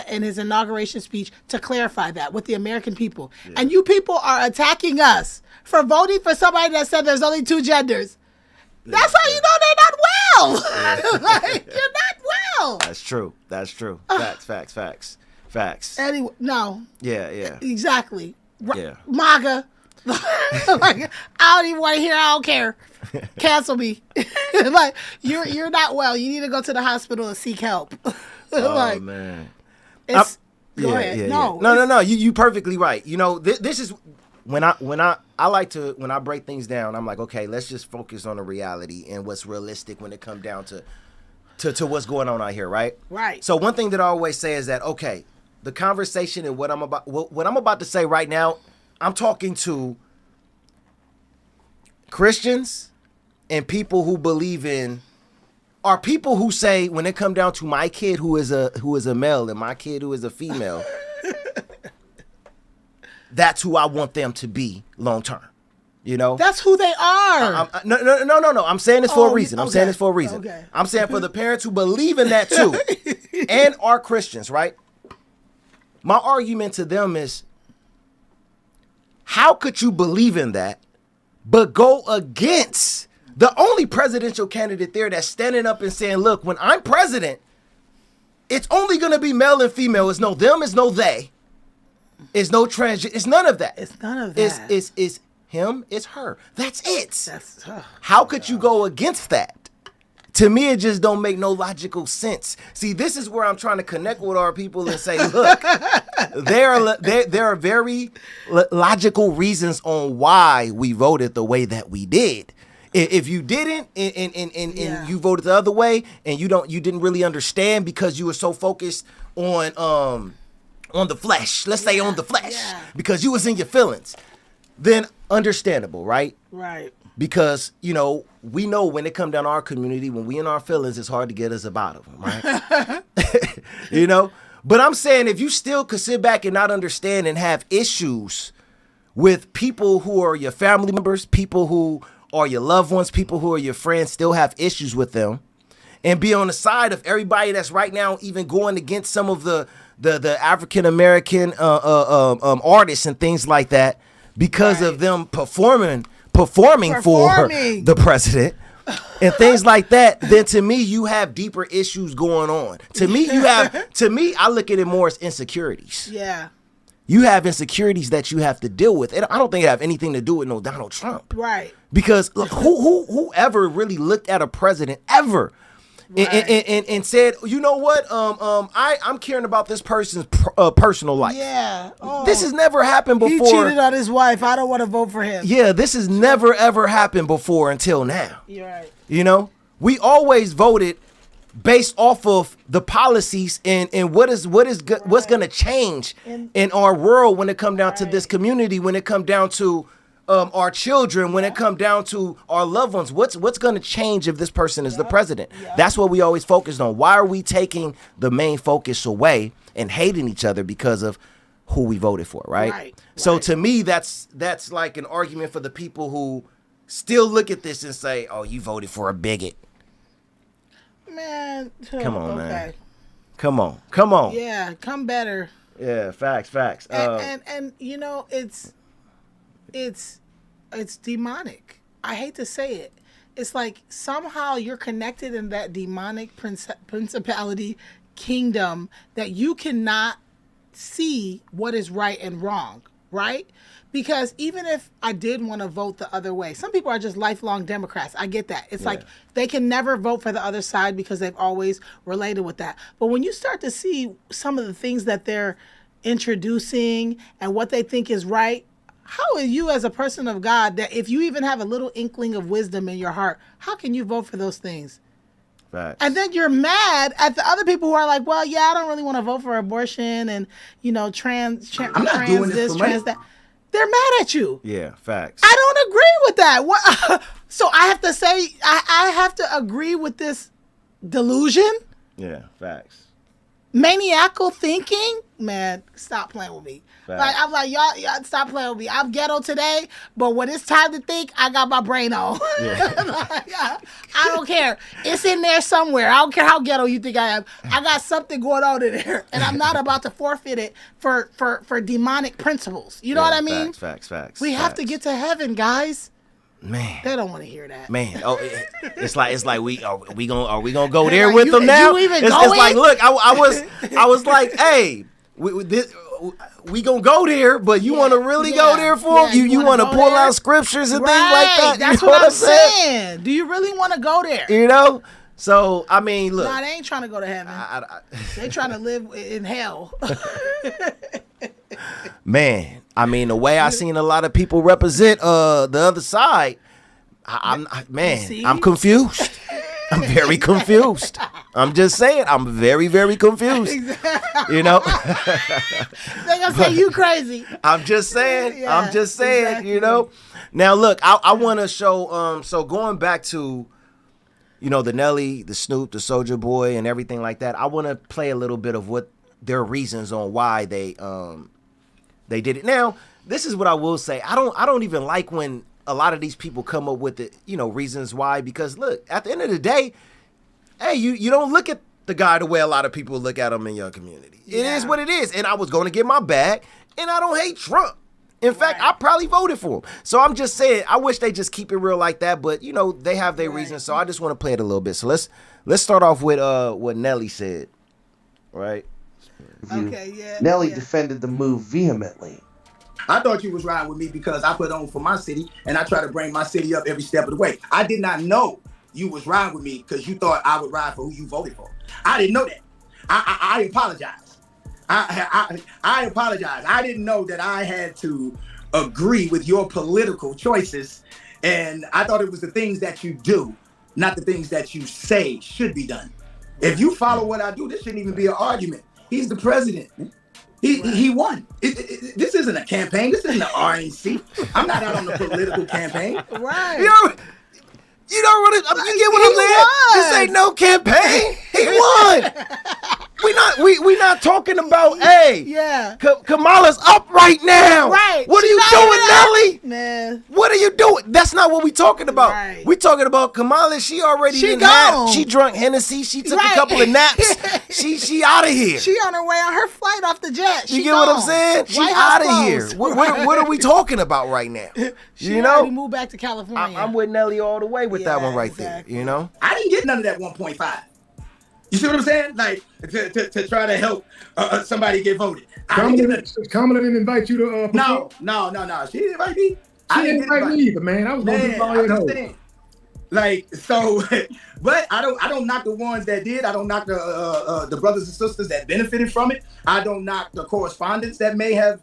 in his inauguration speech, to clarify that with the American people. Yeah. And you people are attacking us for voting for somebody that said there's only two genders. That's how you know they're not well. Yeah. Like, you're not well. That's true. Facts. Anyway, no. Yeah. Exactly. Yeah. MAGA. Like, I don't even want to hear. I don't care. Cancel me. Like, you're not well. You need to go to the hospital and seek help. Oh man. Go ahead. Yeah. No. You perfectly right. You know, this is when I like to, when I break things down, I'm like, okay, let's just focus on the reality and what's realistic when it comes down to what's going on out here, right? Right. So one thing that I always say is that, okay, the conversation and what I'm about to say right now, I'm talking to Christians and people who believe in are people who say when it come down to my kid who is a male and my kid who is a female, that's who I want them to be long term. You know, that's who they are. No. I'm saying this for a reason. I'm okay. saying this for a reason. Okay. I'm saying for the parents who believe in that too, and are Christians, right? My argument to them is, how could you believe in that, but go against the only presidential candidate there that's standing up and saying, look, when I'm president, it's only going to be male and female. It's no them, it's no they. It's no trans. It's none of that. It's none of that. It's him, it's her. That's it. How could you go against that? To me, it just don't make no logical sense. See, this is where I'm trying to connect with our people and say, look, there are very logical reasons on why we voted the way that we did. If you didn't and you voted the other way and you didn't really understand because you were so focused on the flesh, let's say on the flesh, because you was in your feelings, then understandable, right? Right. Because, you know, we know when it come down to our community, when we in our feelings, it's hard to get us up out of them, right? You know? But I'm saying if you still could sit back and not understand and have issues with people who are your family members, people who are your loved ones, people who are your friends, still have issues with them, and be on the side of everybody that's right now even going against some of the African-American artists and things like that because of them performing for the president and things like that, then to me, you have deeper issues going on. To me, I look at it more as insecurities. Yeah. You have insecurities that you have to deal with. And I don't think it have anything to do with no Donald Trump. Right. Because look, who ever really looked at a president ever and said, you know what, I'm caring about this person's personal life. Yeah. This has never happened before. He cheated on his wife. I don't want to vote for him. Yeah, this has never ever happened before until now. You're right. You know, we always voted based off of the policies and what's going to change in our world when it come down to this community, when it come down to our children, when it come down to our loved ones. What's going to change if this person is the president? That's what we always focused on. Why are we taking the main focus away and hating each other because of who we voted for, right? So to me, that's like an argument for the people who still look at this and say, oh, you voted for a bigot. Man, come on, man. Come on. Yeah, come better. Yeah, facts. And you know, it's demonic. I hate to say it. It's like somehow you're connected in that demonic principality kingdom that you cannot see what is right and wrong, right? Because even if I did want to vote the other way, some people are just lifelong Democrats. I get that. It's like they can never vote for the other side because they've always related with that. But when you start to see some of the things that they're introducing and what they think is right, how are you as a person of God that if you even have a little inkling of wisdom in your heart, how can you vote for those things? Facts. And then you're mad at the other people who are like, well, yeah, I don't really want to vote for abortion and, you know, trans that. They're mad at you. Yeah, facts. I don't agree with that. What? So I have to say, I have to agree with this delusion? Yeah, facts. Maniacal thinking? Man, stop playing with me. Facts. Like I'm like, y'all stop playing with me. I'm ghetto today, but when it's time to think, I got my brain on. Yeah. I don't care. It's in there somewhere. I don't care how ghetto you think I am. I got something going on in there, and I'm not about to forfeit it for demonic principles. You know what I mean? Facts. We have to get to heaven, guys. Man, they don't want to hear that. Man, it's like we gonna go there with them now? It's like, look, I was like, hey, we gonna go there, but you want to really go there for them? You want to pull out scriptures and things like that? That's what I'm saying. Do you really want to go there? You know. So I mean, look, nah, they ain't trying to go to heaven. They trying to live in hell. Man, I mean, the way I seen a lot of people represent the other side, I'm confused. I'm very confused. I'm just saying, I'm very, very confused. You know, they gonna say you crazy. I'm just saying. Exactly. You know. Now look, I want to show. So going back to, you know, the Nelly, the Snoop, the Soulja Boy, and everything like that. I want to play a little bit of what their reasons on why they did it. Now, this is what I will say. I don't even like when a lot of these people come up with the, you know, reasons why, because look, at the end of the day, hey, you don't look at the guy the way a lot of people look at him in your community. It is what it is. And I was going to get my bag, and I don't hate Trump. In fact, I probably voted for him. So I'm just saying, I wish they just keep it real like that. But, you know, they have their reasons. So I just want to play it a little bit. So let's start off with what Nelly said. Right? Okay, yeah. Nelly defended the move vehemently. I thought you was riding with me because I put on for my city, and I try to bring my city up every step of the way. I did not know you was riding with me because you thought I would ride for who you voted for. I didn't know that. I apologize. I apologize. I didn't know that I had to agree with your political choices, and I thought it was the things that you do, not the things that you say should be done. If you follow what I do, this shouldn't even be an argument. He's the president. He won. This isn't a campaign. This isn't an RNC. I'm not out on a political campaign. Right. You don't really, you get what I'm saying? This ain't no campaign. He won. We not talking about, hey, Kamala's up right now. Right. What are you doing, Nelly? Man. What are you doing? That's not what we talking about. Right. We talking about Kamala. She already she drunk Hennessy. She took a couple of naps. she out of here. She on her way on her flight off the jet. You get what I'm saying? She out of here. What are we talking about right now? She already moved back to California. I'm with Nelly all the way with that one right there. You know? I didn't get none of that 1.5. You see what I'm saying? Like, to try to help somebody get voted. Kamala didn't invite you to No. She didn't invite me. She didn't invite me either, man. I was going to follow it home. Like, so, but I don't knock the ones that did. I don't knock the brothers and sisters that benefited from it. I don't knock the correspondents that may have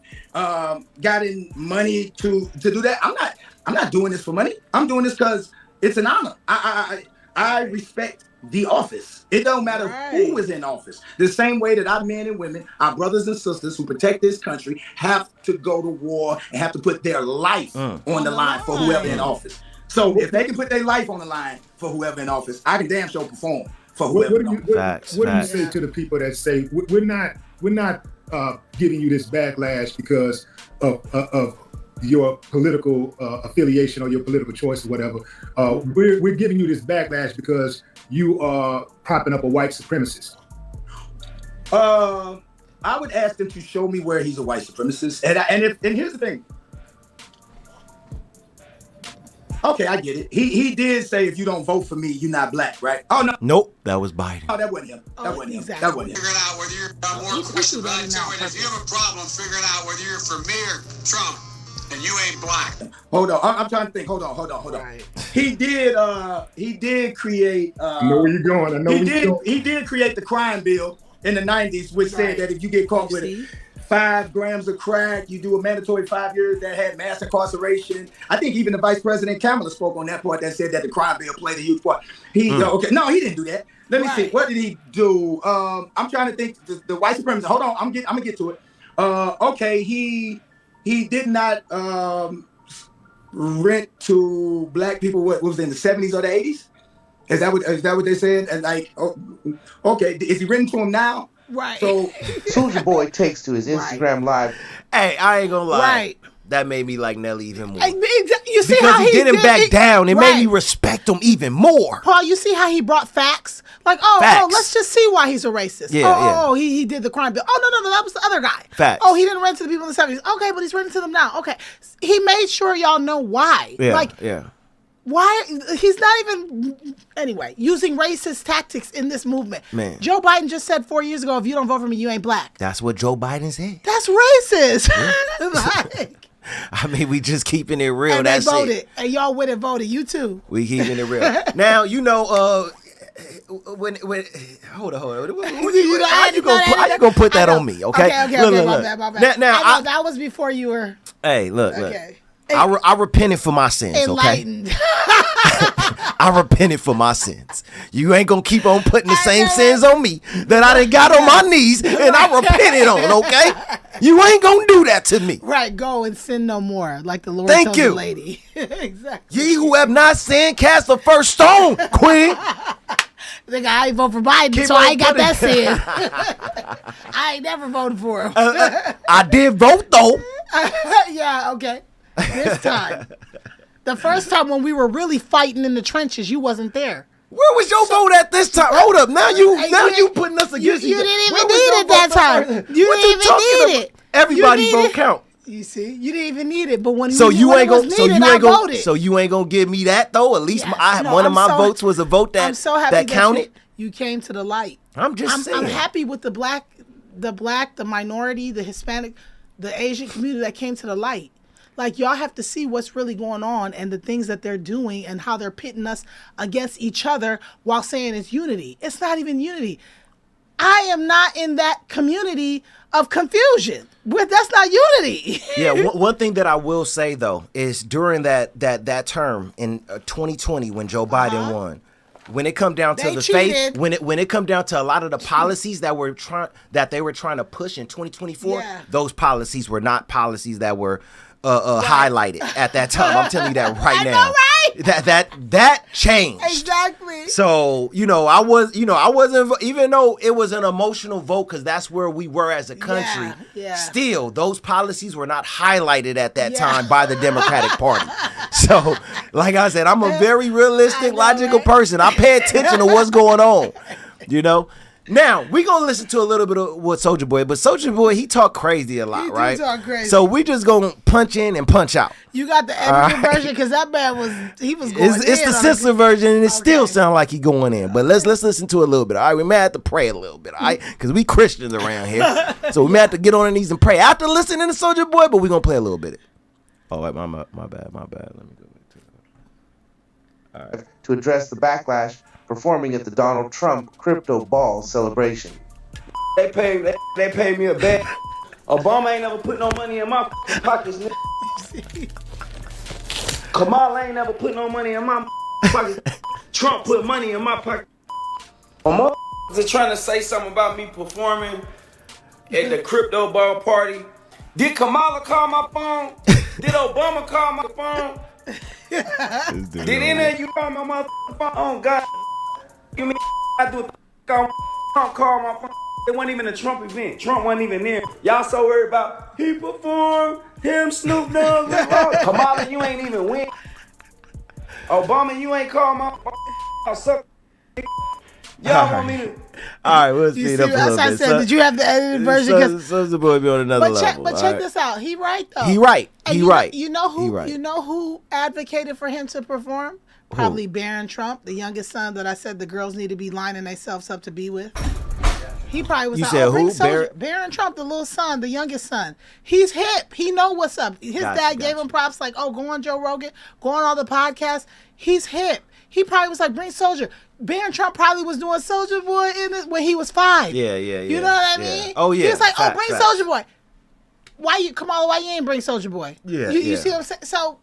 gotten money to do that. I'm not doing this for money. I'm doing this because it's an honor. I respect the office. It don't matter who is in office. The same way that our men and women, our brothers and sisters who protect this country, have to go to war and have to put their life on the line for whoever in office. So if they can put their life on the line for whoever in office, I can damn sure perform for whoever in office. What do you say to the people that say we're not giving you this backlash because of your political affiliation or your political choice or whatever? We're giving you this backlash because you are propping up a white supremacist. I would ask them to show me where he's a white supremacist, and here's the thing. Okay, I get it. He did say if you don't vote for me, you're not black, right? Oh no. Nope, that was Biden. Oh, that wasn't him. That wasn't him. That wasn't him. Figuring out whether you're more question about it too, and if you have a problem figuring out whether you're for me or Trump, and you ain't black. Hold on, I'm trying to think. Hold on. Right. He did create. I know where you're going. I know where you're going. He did create the crime bill in the 90s, which said that if you get caught with 5 grams of crack, you do a mandatory 5 years. That had mass incarceration. I think even the Vice President Kamala spoke on that part. That said that the crime bill played a huge part. Okay, no, he didn't do that. Let me see. What did he do? I'm trying to think. The white supremacist. Hold on, I'm gonna get to it. Okay, he did not rent to black people. What was it, in the 70s or the 80s? Is that what they said? And like, okay, is he renting to them now? Right. So Soulja Boy takes to his Instagram live. Hey, I ain't gonna lie. Right. That made me like Nelly even more. You see because how he didn't back down. It made me respect him even more. Paul, you see how he brought facts? Like, let's just see why he's a racist. Yeah, he did the crime bill. Oh, no, that was the other guy. Facts. Oh, he didn't rent to the people in the 70s. Okay, but he's renting to them now. Okay. He made sure y'all know why. Yeah, why he's not even using racist tactics in this movement. Man. Joe Biden just said 4 years ago, if you don't vote for me, you ain't black. That's what Joe Biden said. That's racist. Yeah. I mean, we just keeping it real. And that's they voted. It. And y'all went and voted. You too. We keeping it real. Now, you know, when hold on. How you gonna put that on me? Okay. Okay. My bad. Now that was before you were. Hey, look. Okay. I repented for my sins. Enlightened. Okay. I repented for my sins. You ain't gonna keep on putting the same sins on me that I done got on my knees and I repented on. Okay. You ain't gonna do that to me. Right, go and sin no more, like the Lord Thank told you. the lady. Exactly. Ye who have not sinned, cast the first stone, queen. Nigga, I ain't vote for Biden, Keep so I on ain't got that putting- sin. I ain't never voted for him. I did vote though. Yeah, okay. This time. The first time when we were really fighting in the trenches, you wasn't there. Where was your vote at this time? Hold up, now you putting us against You each other. didn't even Where need was your it that vote time. first? You What didn't even talking need about? it. Everybody You vote needed- count. You see, you didn't even need it, but when So you when ain't it was gonna, so needed, you I ain't gonna, voted. so you ain't gonna give me that though. At least Yeah. No, one of I'm my so- votes was a vote that I'm so happy that counted. you came to the light. I'm just saying. I'm happy with the black, the minority, the Hispanic, the Asian community that came to the light. Like, y'all have to see what's really going on and the things that they're doing and how they're pitting us against each other while saying it's unity. It's not even unity. I am not in that community of confusion. That's not unity. Yeah, one thing that I will say though is during that term in 2020 when Joe Biden won, when it come down to They the cheated. faith, when it come down to a lot of the policies that they were trying to push in 2024, Yeah. those policies were not policies that were highlighted at that time. I'm telling you that right I know, now. right? That changed. Exactly. So, I wasn't, even though it was an emotional vote because that's where we were as a country, yeah. still, those policies were not highlighted at that Yeah. time by the Democratic Party. So, like I said, I'm a very realistic, I know, logical right? person. I pay attention to what's going on, Now, we're going to listen to a little bit of what Soulja Boy, but Soulja Boy, he talk crazy a lot, He do right? talk crazy. So, we just going to punch in and punch out. You got the edited version because that man was going It's in the on censored version, and it still Okay. sounds like he going in. But let's listen to a little bit. All right, we may have to pray a little bit, all right? Because we Christians around here, so we may have to get on our knees and pray after listening to Soulja Boy. But we are gonna play a little bit. Oh, wait, my bad. Let me go back to it. To address the backlash performing at the Donald Trump crypto ball celebration. They pay me a bag. Obama ain't never put no money in my pockets, nigga. Kamala ain't never put no money in my pockets. Trump put money in my pocket. My motherfuckers are trying to say something about me performing at the crypto ball party. Did Kamala call my phone? Did Obama call my phone? Did any of you call my motherfucking phone? Oh, God. You mean I do Trump call my phone? It wasn't even a Trump event. Trump wasn't even there. Y'all so worried about he performed, him, Snoop Dogg, Kamala, you ain't even win. Obama, you ain't called my phone. Suck. Y'all want me to... All right, we'll You speed see, up a that's little why I bit. said, did you have the edited version? 'Cause- Soulja Boy be on another level. But check this out. He right though. He right. And He right. You know who? He right. You know who advocated for him to perform? Probably Barron Trump, the youngest son that I said the girls need to be lining themselves up to be with. He probably was You like, said bring who? Soulja. Barron Trump, the little son, the youngest son. He's hip. He know what's up. His dad gave him props like, oh, go on Joe Rogan, go on all the podcasts. He's hip. He probably was like, bring Soulja. Barron Trump probably was doing Soulja Boy in it when he was 5. Yeah. You know what I mean? Oh, yeah. He was like, Fact, oh, bring fact. Soulja Boy. Kamala, why you ain't bring Soulja Boy? Yeah, You yeah. see what I'm saying? So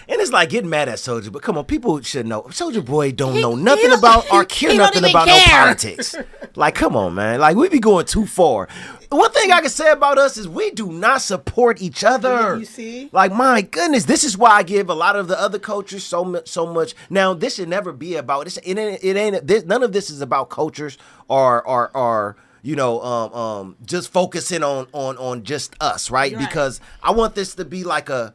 And it's like getting mad at Soulja, but come on, people should know. Soulja Boy don't He- know he nothing don't- about or care he don't nothing even about no care. politics. Like, come on, man. Like, we be going too far. One thing I can say about us is we do not support each other. Yeah, you see? Like, my goodness, this is why I give a lot of the other cultures so much. Now, this should never be about this. It ain't this, none of this is about cultures or just focusing on just us, right? You're right. Because I want this to be like a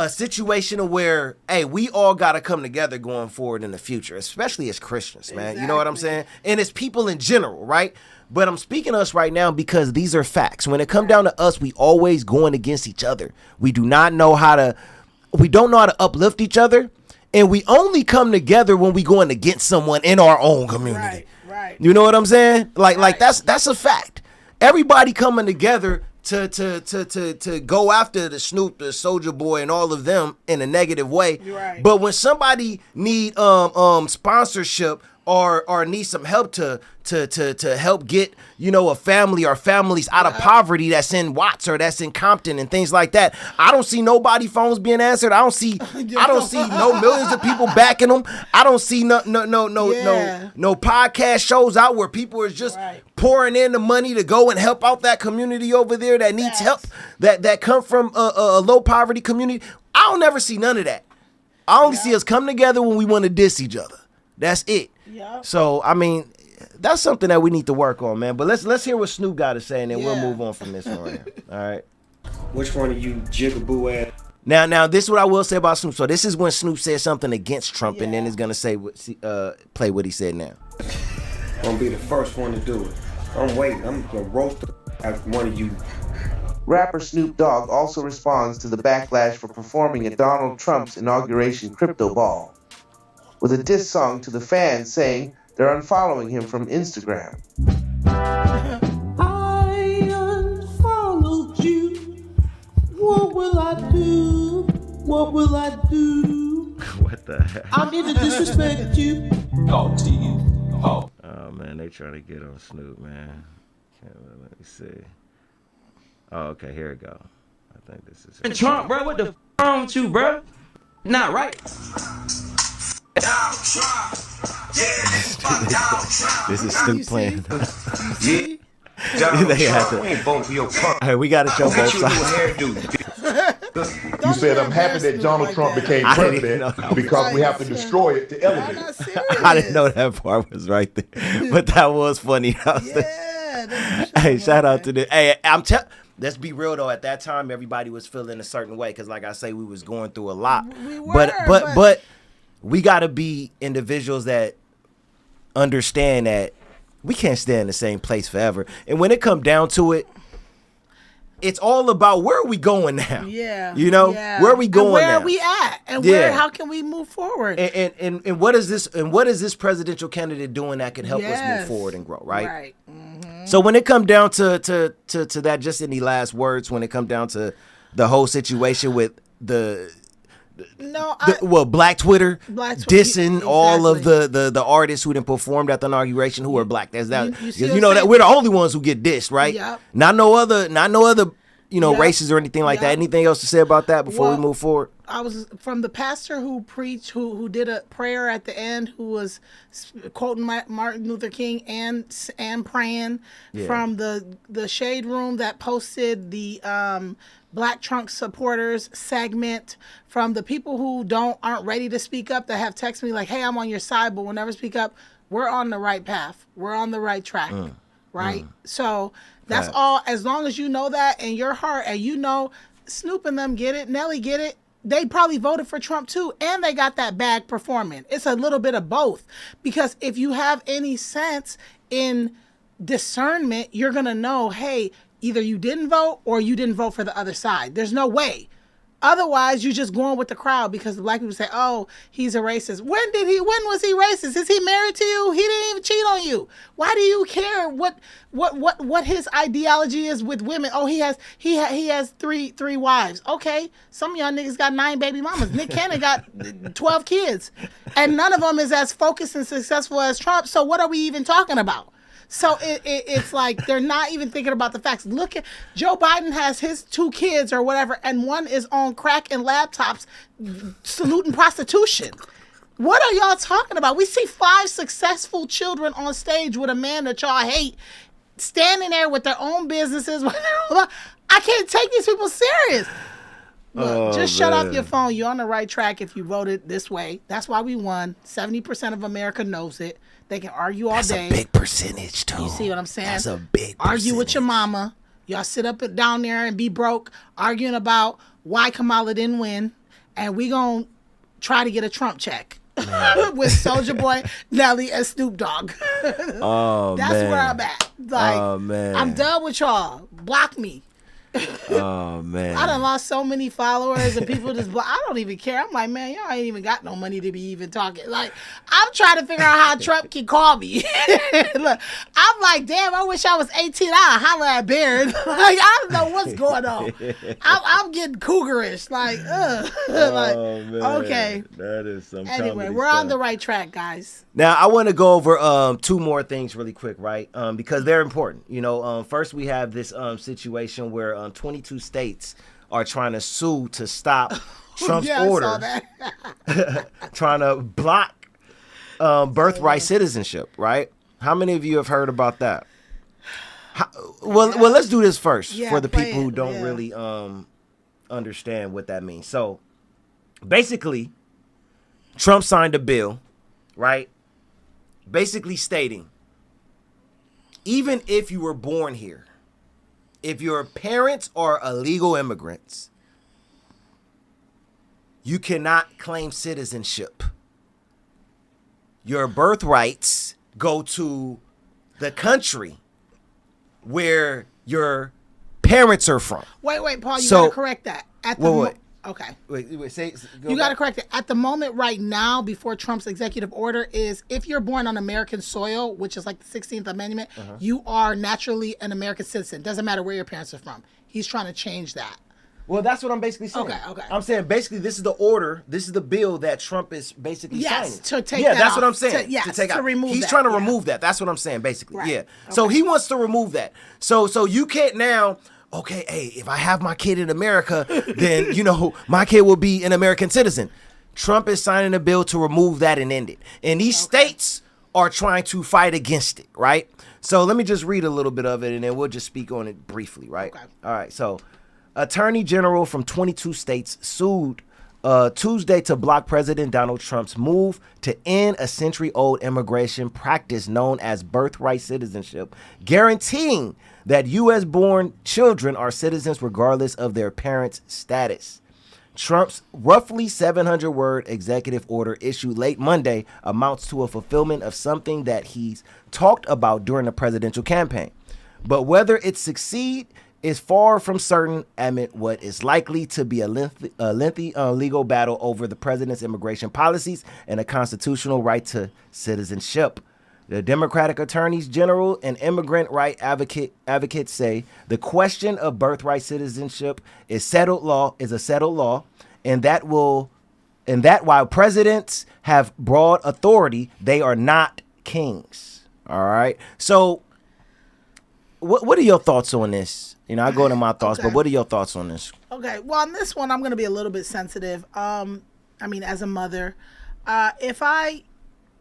situation where, hey, we all got to come together going forward in the future, especially as Christians, man. You know what I'm saying? And it's people in general, right? But I'm speaking to us right now because these are facts. When it come down to us, we always going against each other. We don't know how to uplift each other. And we only come together when we going against someone in our own community. Right. You know what I'm saying? Like that's a fact. Everybody coming together to go after the Snoop, the Soulja Boy, and all of them in a negative way. Right. But when somebody need sponsorship or need some help to help get, you know, a family or families out of poverty that's in Watts or that's in Compton and things like that. I don't see nobody phones being answered. I don't see no millions of people backing them. I don't see no podcast shows out where people are just pouring in the money to go and help out that community over there that needs help, that come from a low poverty community. I don't never see none of that. I only see us come together when we want to diss each other. That's it. Yep. So, I mean, that's something that we need to work on, man. But let's hear what Snoop got to say, and then we'll move on from this one right here. All right. Which one of you jigaboo ass? Now, this is what I will say about Snoop. So this is when Snoop said something against Trump, and then is gonna say play what he said now. Gonna be the first one to do it. I'm waiting. I'm gonna roast one of you. Rapper Snoop Dogg also responds to the backlash for performing at Donald Trump's inauguration crypto ball, with a diss song to the fans saying they're unfollowing him from Instagram. I unfollowed you. What will I do? What will I do? What the heck? I need to disrespect you. Talk to you. Oh man, they trying to get on Snoop, man. Let me see. Oh, okay, here we go. I think this is And Trump, bro, what the f wrong with you, bro? Not right. This is Snoop playing. They have to. We ain't voting for your punk. Hey, we got to show both sides. You said I'm happy that Donald Trump became president because we have to destroy it to elevate it. I didn't know that part was right there, but that was funny. Hey, shout out to the. Hey, let's be real though. At that time, everybody was feeling a certain way because, like I say, we was going through a lot. But we got to be individuals that understand that we can't stay in the same place forever. And when it come down to it, it's all about where are we going now? Yeah. You know, where are we going and where now? are we at? And where how can we move forward? And what is this presidential candidate doing that can help us move forward and grow, right? Right. Mm-hmm. So when it come down to that, just any last words, when it come down to the whole situation with Black Twitter dissing all of the artists who done performed at the inauguration who are black. That's that. You know that we're the only ones who get dissed, right? Yep. Not no other, races or anything like that. Anything else to say about that before we move forward? I was from the pastor who preached, who did a prayer at the end, who was quoting Martin Luther King and praying from the Shade Room that posted the Black Trunk supporters segment, from the people who aren't ready to speak up that have texted me like, hey, I'm on your side, but will never speak up. We're on the right path. We're on the right track. Right? So that's all. As long as you know that in your heart, and you know Snoop and them get it, Nelly get it, they probably voted for Trump too, and they got that bag performing. It's a little bit of both, because if you have any sense in discernment, you're going to know, hey, either you didn't vote or you didn't vote for the other side. There's no way. Otherwise, you're just going with the crowd because the black people say, oh, he's a racist. When was he racist? Is he married to you? He didn't even cheat on you. Why do you care what his ideology is with women? Oh, he has three wives. Okay. Some of y'all niggas got 9 baby mamas. Nick Cannon got 12 kids. And none of them is as focused and successful as Trump. So what are we even talking about? So it's like they're not even thinking about the facts. Look at Joe Biden has his 2 kids or whatever, and one is on crack and laptops saluting prostitution. What are y'all talking about? We see 5 successful children on stage with a man that y'all hate, standing there with their own businesses. I can't take these people serious. Look, just shut off your phone. You're on the right track if you voted this way. That's why we won. 70% of America knows it. They can argue all day. That's a big percentage, too. You see what I'm saying? That's a big Argue with your mama. Y'all sit up down there and be broke, arguing about why Kamala didn't win. And we going to try to get a Trump check with Soulja Boy, Nelly, and Snoop Dogg. That's where I'm at. Like, I'm done with y'all. Block me. Oh man. I done lost so many followers and people just. I don't even care. I'm like, man, y'all ain't even got no money to be even talking. Like, I'm trying to figure out how Trump can call me. Look, I'm like, damn, I wish I was 18. I'll holler at Barron. Like, I don't know what's going on. I'm getting cougarish. Like, like, man. Okay. That is some. Anyway, we're on the right track, guys. Now I want to go over two more things really quick, right? Because they're important. You know, first we have this situation where 22 states are trying to sue to stop Trump's order, trying to block birthright citizenship, right? How many of you have heard about that? Well, let's do this first for the people who don't really understand what that means. So basically, Trump signed a bill, right? Basically stating, even if you were born here, if your parents are illegal immigrants, you cannot claim citizenship. Your birthrights go to the country where your parents are from. Wait, Paul, you gotta correct that. Okay. Wait, say you got to correct it. At the moment right now, before Trump's executive order, is if you're born on American soil, which is like the 16th Amendment, you are naturally an American citizen. Doesn't matter where your parents are from. He's trying to change that. Well, that's what I'm basically saying. Okay. I'm saying basically this is the order, this is the bill that Trump is basically signing. To take that that's off. what I'm saying. To remove He's that. trying to remove that. That's what I'm saying, basically. Right. Yeah. Okay. So he wants to remove that. So you can't now, okay, hey, if I have my kid in America, then, you know, my kid will be an American citizen. Trump is signing a bill to remove that and end it. And these states are trying to fight against it, right? So let me just read a little bit of it, and then we'll just speak on it briefly, right? Okay. All right, so Attorney General from 22 states sued Tuesday to block President Donald Trump's move to end a century-old immigration practice known as birthright citizenship, guaranteeing that U.S.-born children are citizens regardless of their parents' status. Trump's roughly 700-word executive order issued late Monday amounts to a fulfillment of something that he's talked about during the presidential campaign. But whether it succeed is far from certain amid what is likely to be a lengthy legal battle over the president's immigration policies and a constitutional right to citizenship. The Democratic attorneys general and immigrant right advocates say the question of birthright citizenship is a settled law, and that while presidents have broad authority, they are not kings. All right. So, what are your thoughts on this? You know, I go into my thoughts, but what are your thoughts on this? Okay. Well, on this one, I'm going to be a little bit sensitive. I mean, as a mother, if I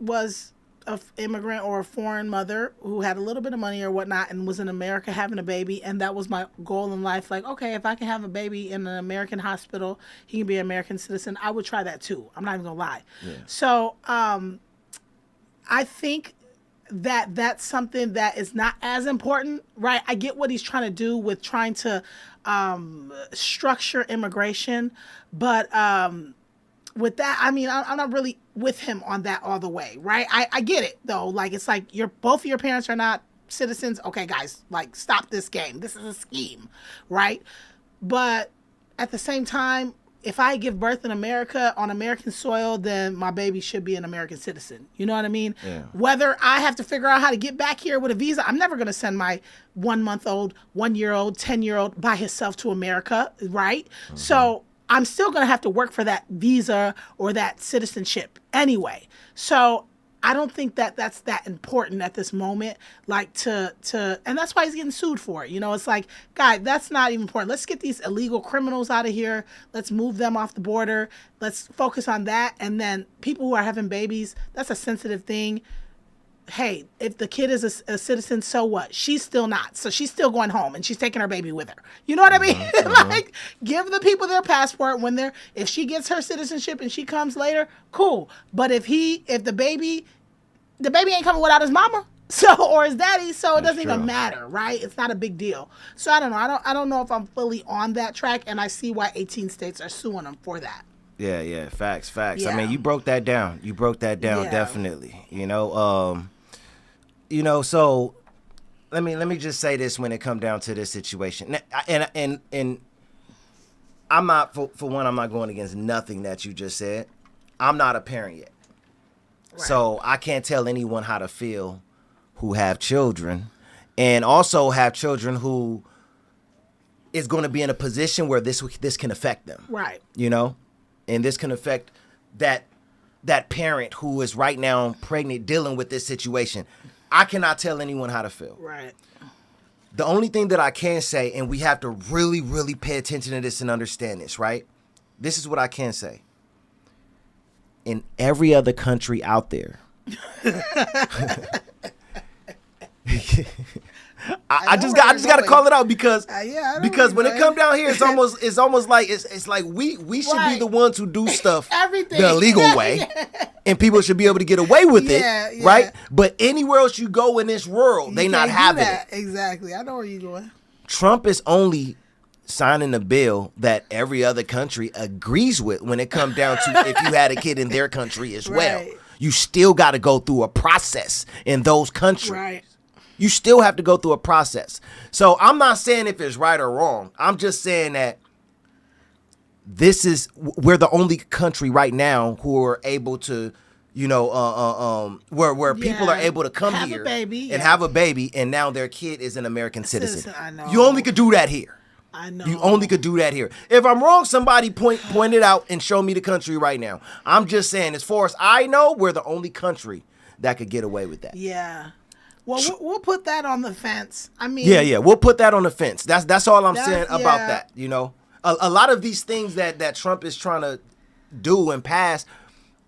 was an immigrant or a foreign mother who had a little bit of money or whatnot and was in America having a baby, and that was my goal in life, like, okay, if I can have a baby in an American hospital, he can be an American citizen, I would try that too. I'm not even gonna lie. Yeah. So I think that that's something that is not as important, right? I get what he's trying to do with trying to structure immigration, but with that, I mean, I'm not really with him on that all the way, right? I get it, though. Like, it's like both of your parents are not citizens. Okay, guys, like, stop this game. This is a scheme, right? But at the same time, if I give birth in America on American soil, then my baby should be an American citizen. You know what I mean? Yeah. Whether I have to figure out how to get back here with a visa, I'm never going to send my 1-month-old, 1-year-old, 10-year-old by himself to America, right? Mm-hmm. So I'm still going to have to work for that visa or that citizenship anyway. So I don't think that that's that important at this moment, like to, and that's why he's getting sued for it. You know, it's like, guy, that's not even important. Let's get these illegal criminals out of here. Let's move them off the border. Let's focus on that. And then people who are having babies, that's a sensitive thing. Hey, if the kid is a citizen, so what? She's still not. So she's still going home and she's taking her baby with her. You know what I mean? Mm-hmm. Like, give the people their passport if she gets her citizenship and she comes later, cool. But if the baby ain't coming without his mama, or his daddy, so it doesn't even matter, right? It's not a big deal. So I don't know. I don't know if I'm fully on that track, and I see why 18 states are suing them for that. Yeah, facts. Yeah. I mean, you broke that down. Definitely. So let me just say this when it come down to this situation. And I'm not for one, I'm not going against nothing that you just said. I'm not a parent yet. Right. So I can't tell anyone how to feel who have children and also have children who is going to be in a position where this can affect them. Right. You know? And this can affect that parent who is right now pregnant dealing with this situation. I cannot tell anyone how to feel. Right. The only thing that I can say, and we have to really, really pay attention to this and understand this, right? This is what I can say. In every other country out there, I just got to call it out because when it come down here, it's almost like it's like we should be the ones who do stuff the legal way, and people should be able to get away with it, right? But anywhere else you go in this world, they not having it. Exactly, I know where you're going. Trump is only signing a bill that every other country agrees with when it comes down to if you had a kid in their country as well. You still got to go through a process in those countries. Right. You still have to go through a process. So I'm not saying if it's right or wrong. I'm just saying that we're the only country right now who are able to, you know, where people are able to come here and have a baby, and now their kid is an American citizen. I know. You only could do that here. I know. You only could do that here. If I'm wrong, somebody point it out and show me the country right now. I'm just saying, as far as I know, we're the only country that could get away with that. Yeah. Well, we'll put that on the fence. I mean, yeah, we'll put that on the fence. That's all I'm saying about that. You know, a lot of these things that Trump is trying to do and pass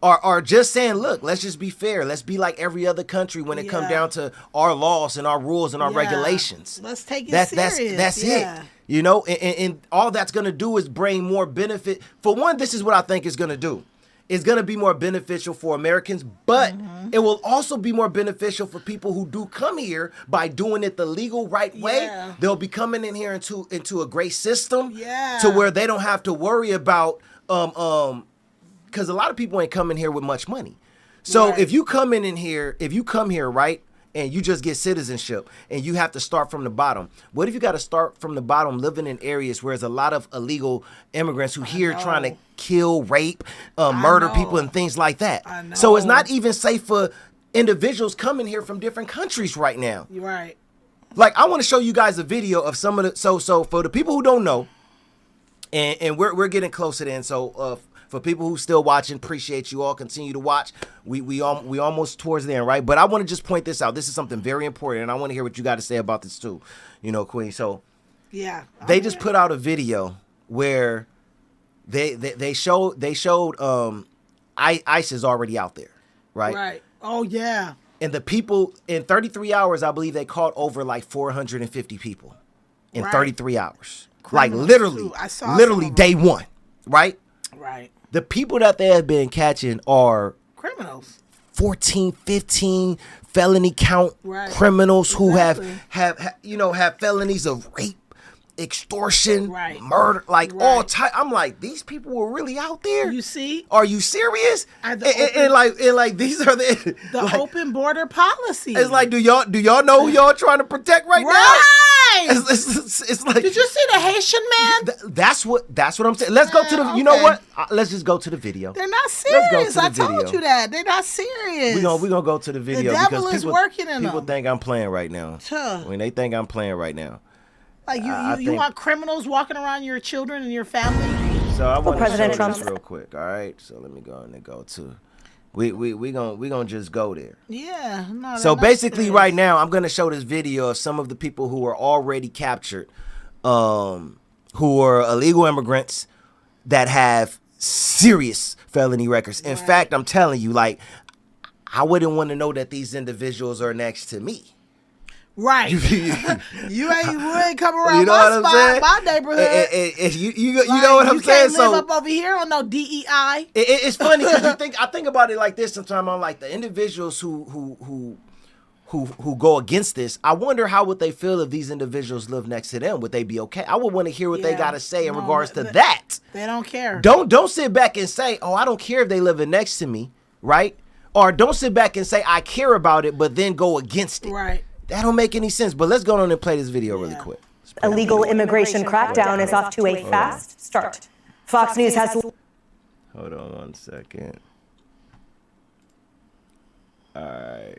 are just saying, look, let's just be fair. Let's be like every other country when it comes down to our laws and our rules and our regulations. Let's take it serious. That's it. You know, and all that's going to do is bring more benefit. For one, this is what I think is going to do. It's going to be more beneficial for Americans, but it will also be more beneficial for people who do come here by doing it the legal right way. They'll be coming in here into a great system to where they don't have to worry about, because a lot of people ain't coming here with much money. So if you come here, right, and you just get citizenship and you have to start from the bottom. What if you got to start from the bottom living in areas where there's a lot of illegal immigrants who here trying to kill, rape, murder people and things like that. So it's not even safe for individuals coming here from different countries right now. You're right. Like, I want to show you guys a video of some of the, so for the people who don't know, and we're getting closer then, so for people who still watching, appreciate you all. Continue to watch. We almost towards the end, right? But I want to just point this out. This is something very important, and I want to hear what you got to say about this too. You know, Queen. So they just put out a video where they showed ICE is already out there, right? Right. Oh yeah. And the people in 33 hours, I believe they caught over like 450 people in 33 hours. Criminals, like literally day one, right? Right. The people that they have been catching are criminals. 14, 15 felony count criminals who have felonies of rape, extortion, murder, like all type. I'm like, these people were really out there. You see? Are you serious? And these are the like, open border policy. It's like, do y'all know who y'all trying to protect right now? It's like, did you see the Haitian man? That's what I'm saying. Let's go to the. You know what? Let's just go to the video. They're not serious. I told you that they're not serious. We gonna go to the video. The devil is working in them. People think I'm playing right now. When they think I'm playing right now. Like you want criminals walking around your children and your family? So I want to show this real quick. All right. So let me go and go to. We gonna just go there. Yeah. No, so basically, right now, I'm gonna show this video of some of the people who are already captured, who are illegal immigrants that have serious felony records. In fact, I'm telling you, like, I wouldn't want to know that these individuals are next to me. Right. you ain't come around you know my neighborhood. You know what I'm saying? You can't live up over here on no DEI. It's funny because I think about it like this sometimes. I'm like, the individuals who go against this, I wonder how would they feel if these individuals live next to them? Would they be okay? I would want to hear what they got to say in regards to that. They don't care. Don't sit back and say, oh, I don't care if they living next to me, right? Or don't sit back and say, I care about it, but then go against it. Right. That don't make any sense. But let's go on and play this video really quick. Illegal immigration crackdown is off to a fast start. Fox News has... Hold on 1 second. All right.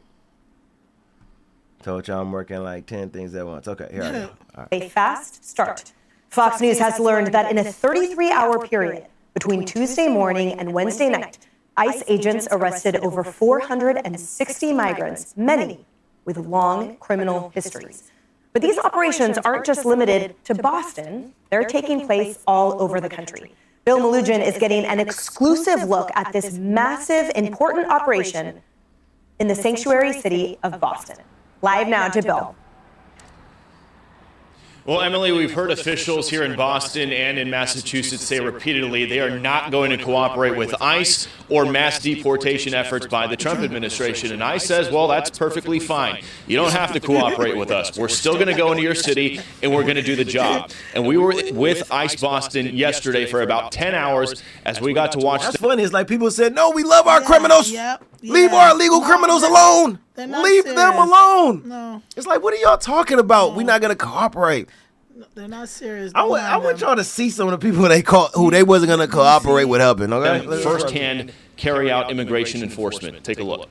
Told y'all I'm working like 10 things at once. Okay, here I go. All right. A fast start. Fox News has learned that in a 33-hour period between Tuesday morning and Wednesday night, ICE agents arrested over 460 migrants, many with long criminal histories. But these operations aren't just limited to Boston. They're taking place all over the country. Bill Malugin is getting an exclusive look at this massive, important operation in the sanctuary city of Boston. Live now to Bill. Well, Emily, we've heard officials here in Boston and in Massachusetts say repeatedly they are not going to cooperate with ICE or mass deportation efforts by the Trump administration. And ICE says, well, that's perfectly fine. You don't have to cooperate with us. We're still going to go into your city and we're going to do the job. And we were with ICE Boston yesterday for about 10 hours as we got to watch. That's funny. It's like people said, no, we love our criminals. Leave our illegal criminals alone. Leave them alone. No. It's like, what are y'all talking about? We're not going to cooperate. They're not serious. I want y'all to see some of the people who they wasn't going to cooperate with helping. Okay? Firsthand carry out immigration enforcement. Take a look.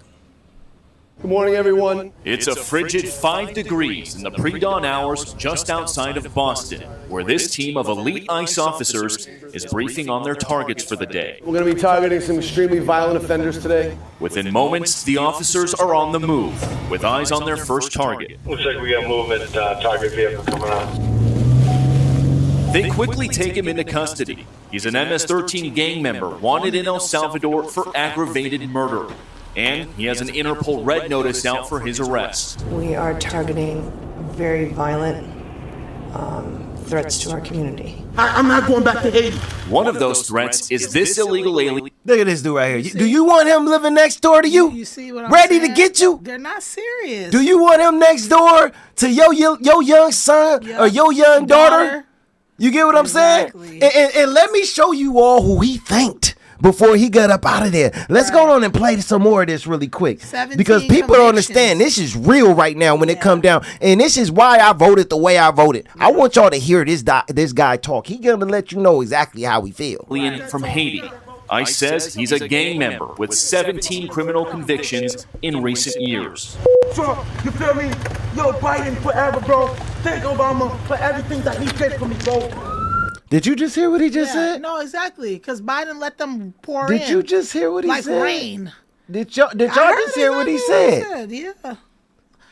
Good morning, everyone. It's a frigid 5 degrees in the pre-dawn hours just outside of Boston, where this team of elite ICE officers is briefing on their targets for the day. We're going to be targeting some extremely violent offenders today. Within moments, the officers are on the move, with eyes on their first target. Looks like we got movement, target vehicle coming on. They quickly take him into custody. He's an MS-13 gang member wanted in El Salvador for aggravated murder. And he has an Interpol red notice out for his arrest. We are targeting very violent threats to our community. I'm not going back to Haiti. One of those threats is this illegal alien. Look at this dude right here. Do you want him living next door to you? You see what I'm Ready saying? to get you? They're not serious. Do you want him next door to your young son or your young daughter? You get what I'm saying? And let me show you all who he thanked before he got up out of there. Let's go on and play some more of this really quick. Because people don't understand. This is real right now when it come down. And this is why I voted the way I voted. I want y'all to hear this guy talk. He gonna let you know exactly how he feel. Alien from Haiti. ICE says he's a gang member with 17 criminal convictions in recent years. Trump, you feel me? Yo, Biden forever, bro. Thank Obama for everything that he did for me, bro. Did you just hear what he just said? No, exactly. Because Biden let them pour in. Did you just hear what he said? Like rain. Did y'all just hear what he said? Yeah.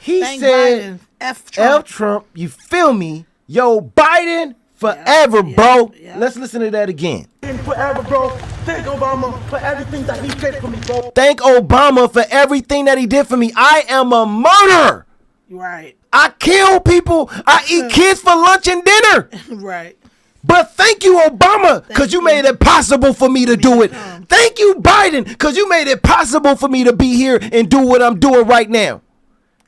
He Thank said, Biden. F Trump. F Trump, you feel me? Yo, Biden forever, bro. Let's listen to that again. Forever, bro. Thank Obama for everything that he did for me, bro. Thank Obama for everything that he did for me. I am a murderer. Right. I kill people. I eat kids for lunch and dinner. Right. But thank you, Obama, because you made it possible for me to do it. Thank you, Biden, because you made it possible for me to be here and do what I'm doing right now.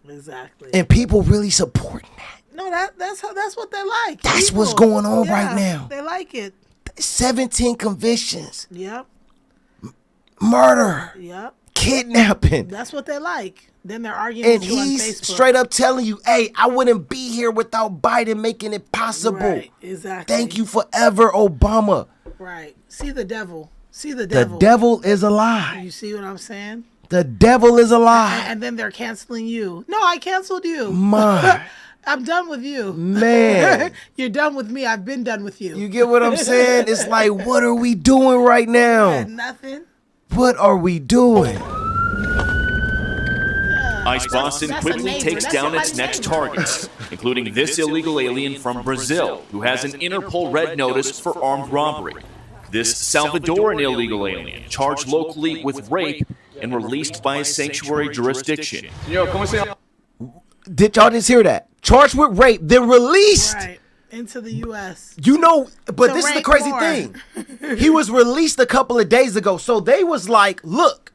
Exactly. And people really supporting that. No, that's what they like. That's what's going on right now. They like it. 17 convictions. Yep. Murder. Yep. Kidnapping. That's what they like. Then they're arguing And with you on he's Facebook. straight up telling you, hey, I wouldn't be here without Biden making it possible. Right, exactly. Thank you forever, Obama. Right. See the devil. See the devil. The devil is a lie. You see what I'm saying? The devil is a lie. And then they're canceling you. No, I canceled you. My. I'm done with you. Man. You're done with me. I've been done with you. You get what I'm saying? It's like, what are we doing right now? Nothing. What are we doing? ICE Boston quickly takes down its next targets, including this illegal alien from Brazil, who has an Interpol red notice for armed robbery. This Salvadoran illegal alien, charged locally with rape and released by a sanctuary jurisdiction. Did y'all just hear that? Charged with rape, then released. Right. Into the U.S. You know, but To this is the rape crazy more. thing. He was released a couple of days ago. So they was like, look,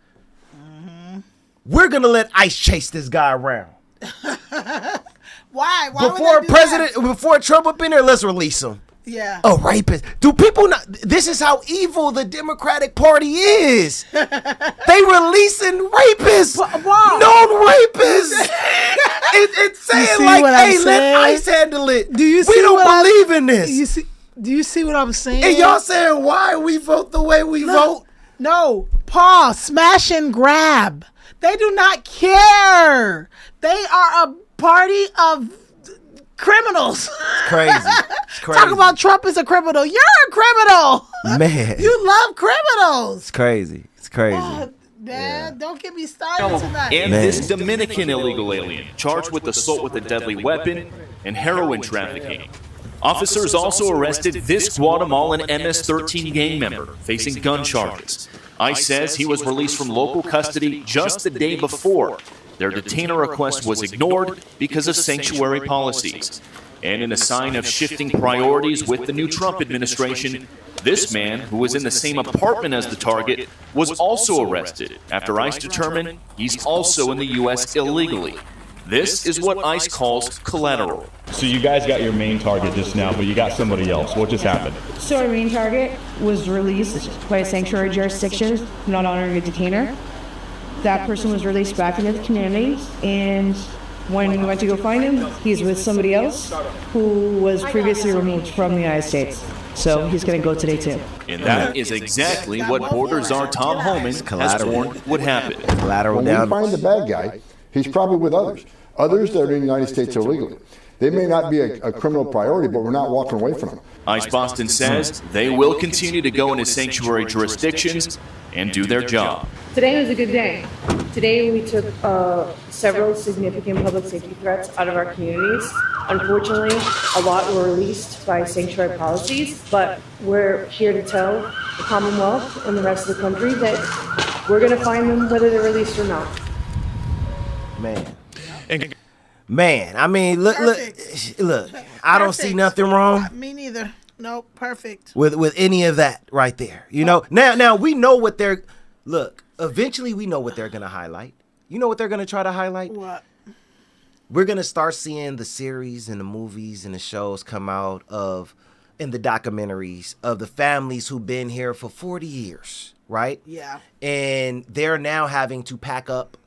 we're going to let ICE chase this guy around. Why? Before Trump up in there, let's release him. Yeah. A rapist. Do people not? This is how evil the Democratic Party is. They releasing rapists, known rapists. It's saying like, hey, let ICE handle it. Do you see we don't believe in this. Do you see what I'm saying? And y'all saying why we vote the way we vote? No, Paul, smash and grab. They do not care. They are a party of criminals. It's crazy. It's crazy. Talk about Trump as a criminal. You're a criminal. Man. You love criminals. It's crazy. It's crazy. Man, don't get me started tonight. And this Dominican illegal alien charged with assault with a deadly weapon and heroin trafficking. Officers also arrested this Guatemalan MS-13 gang member facing gun charges. ICE says he was released from local custody just the day before. Their detainer request was ignored because of sanctuary policies. And in a sign of shifting priorities with the new Trump administration, this man, who was in the same apartment as the target, was also arrested after ICE determined he's also in the U.S. illegally. This is what ICE calls collateral. So you guys got your main target just now, but you got somebody else. What just happened? So our main target was released by a sanctuary jurisdiction, not honoring a detainer. That person was released back into the community, and when we went to go find him, he's with somebody else who was previously removed from the United States. So he's going to go today too. And that is exactly what Border Czar Tom Homan has warned would happen. Collateral down. When we find the bad guy, he's probably with others that are in the United States illegally. They may not be a criminal priority, but we're not walking away from them. ICE Boston says they will continue to go into sanctuary jurisdictions and do their job. Today was a good day. Today we took several significant public safety threats out of our communities. Unfortunately, a lot were released by sanctuary policies, but we're here to tell the Commonwealth and the rest of the country that we're going to find them whether they're released or not. Man, I mean, look. I don't see nothing wrong. Me neither. Nope, perfect. With any of that right there. You know, now we know what they're. Look, eventually we know what they're gonna highlight. You know what they're gonna try to highlight? What? We're gonna start seeing the series and the movies and the shows come out and the documentaries of the families who've been here for 40 years, right? Yeah. And they're now having to pack up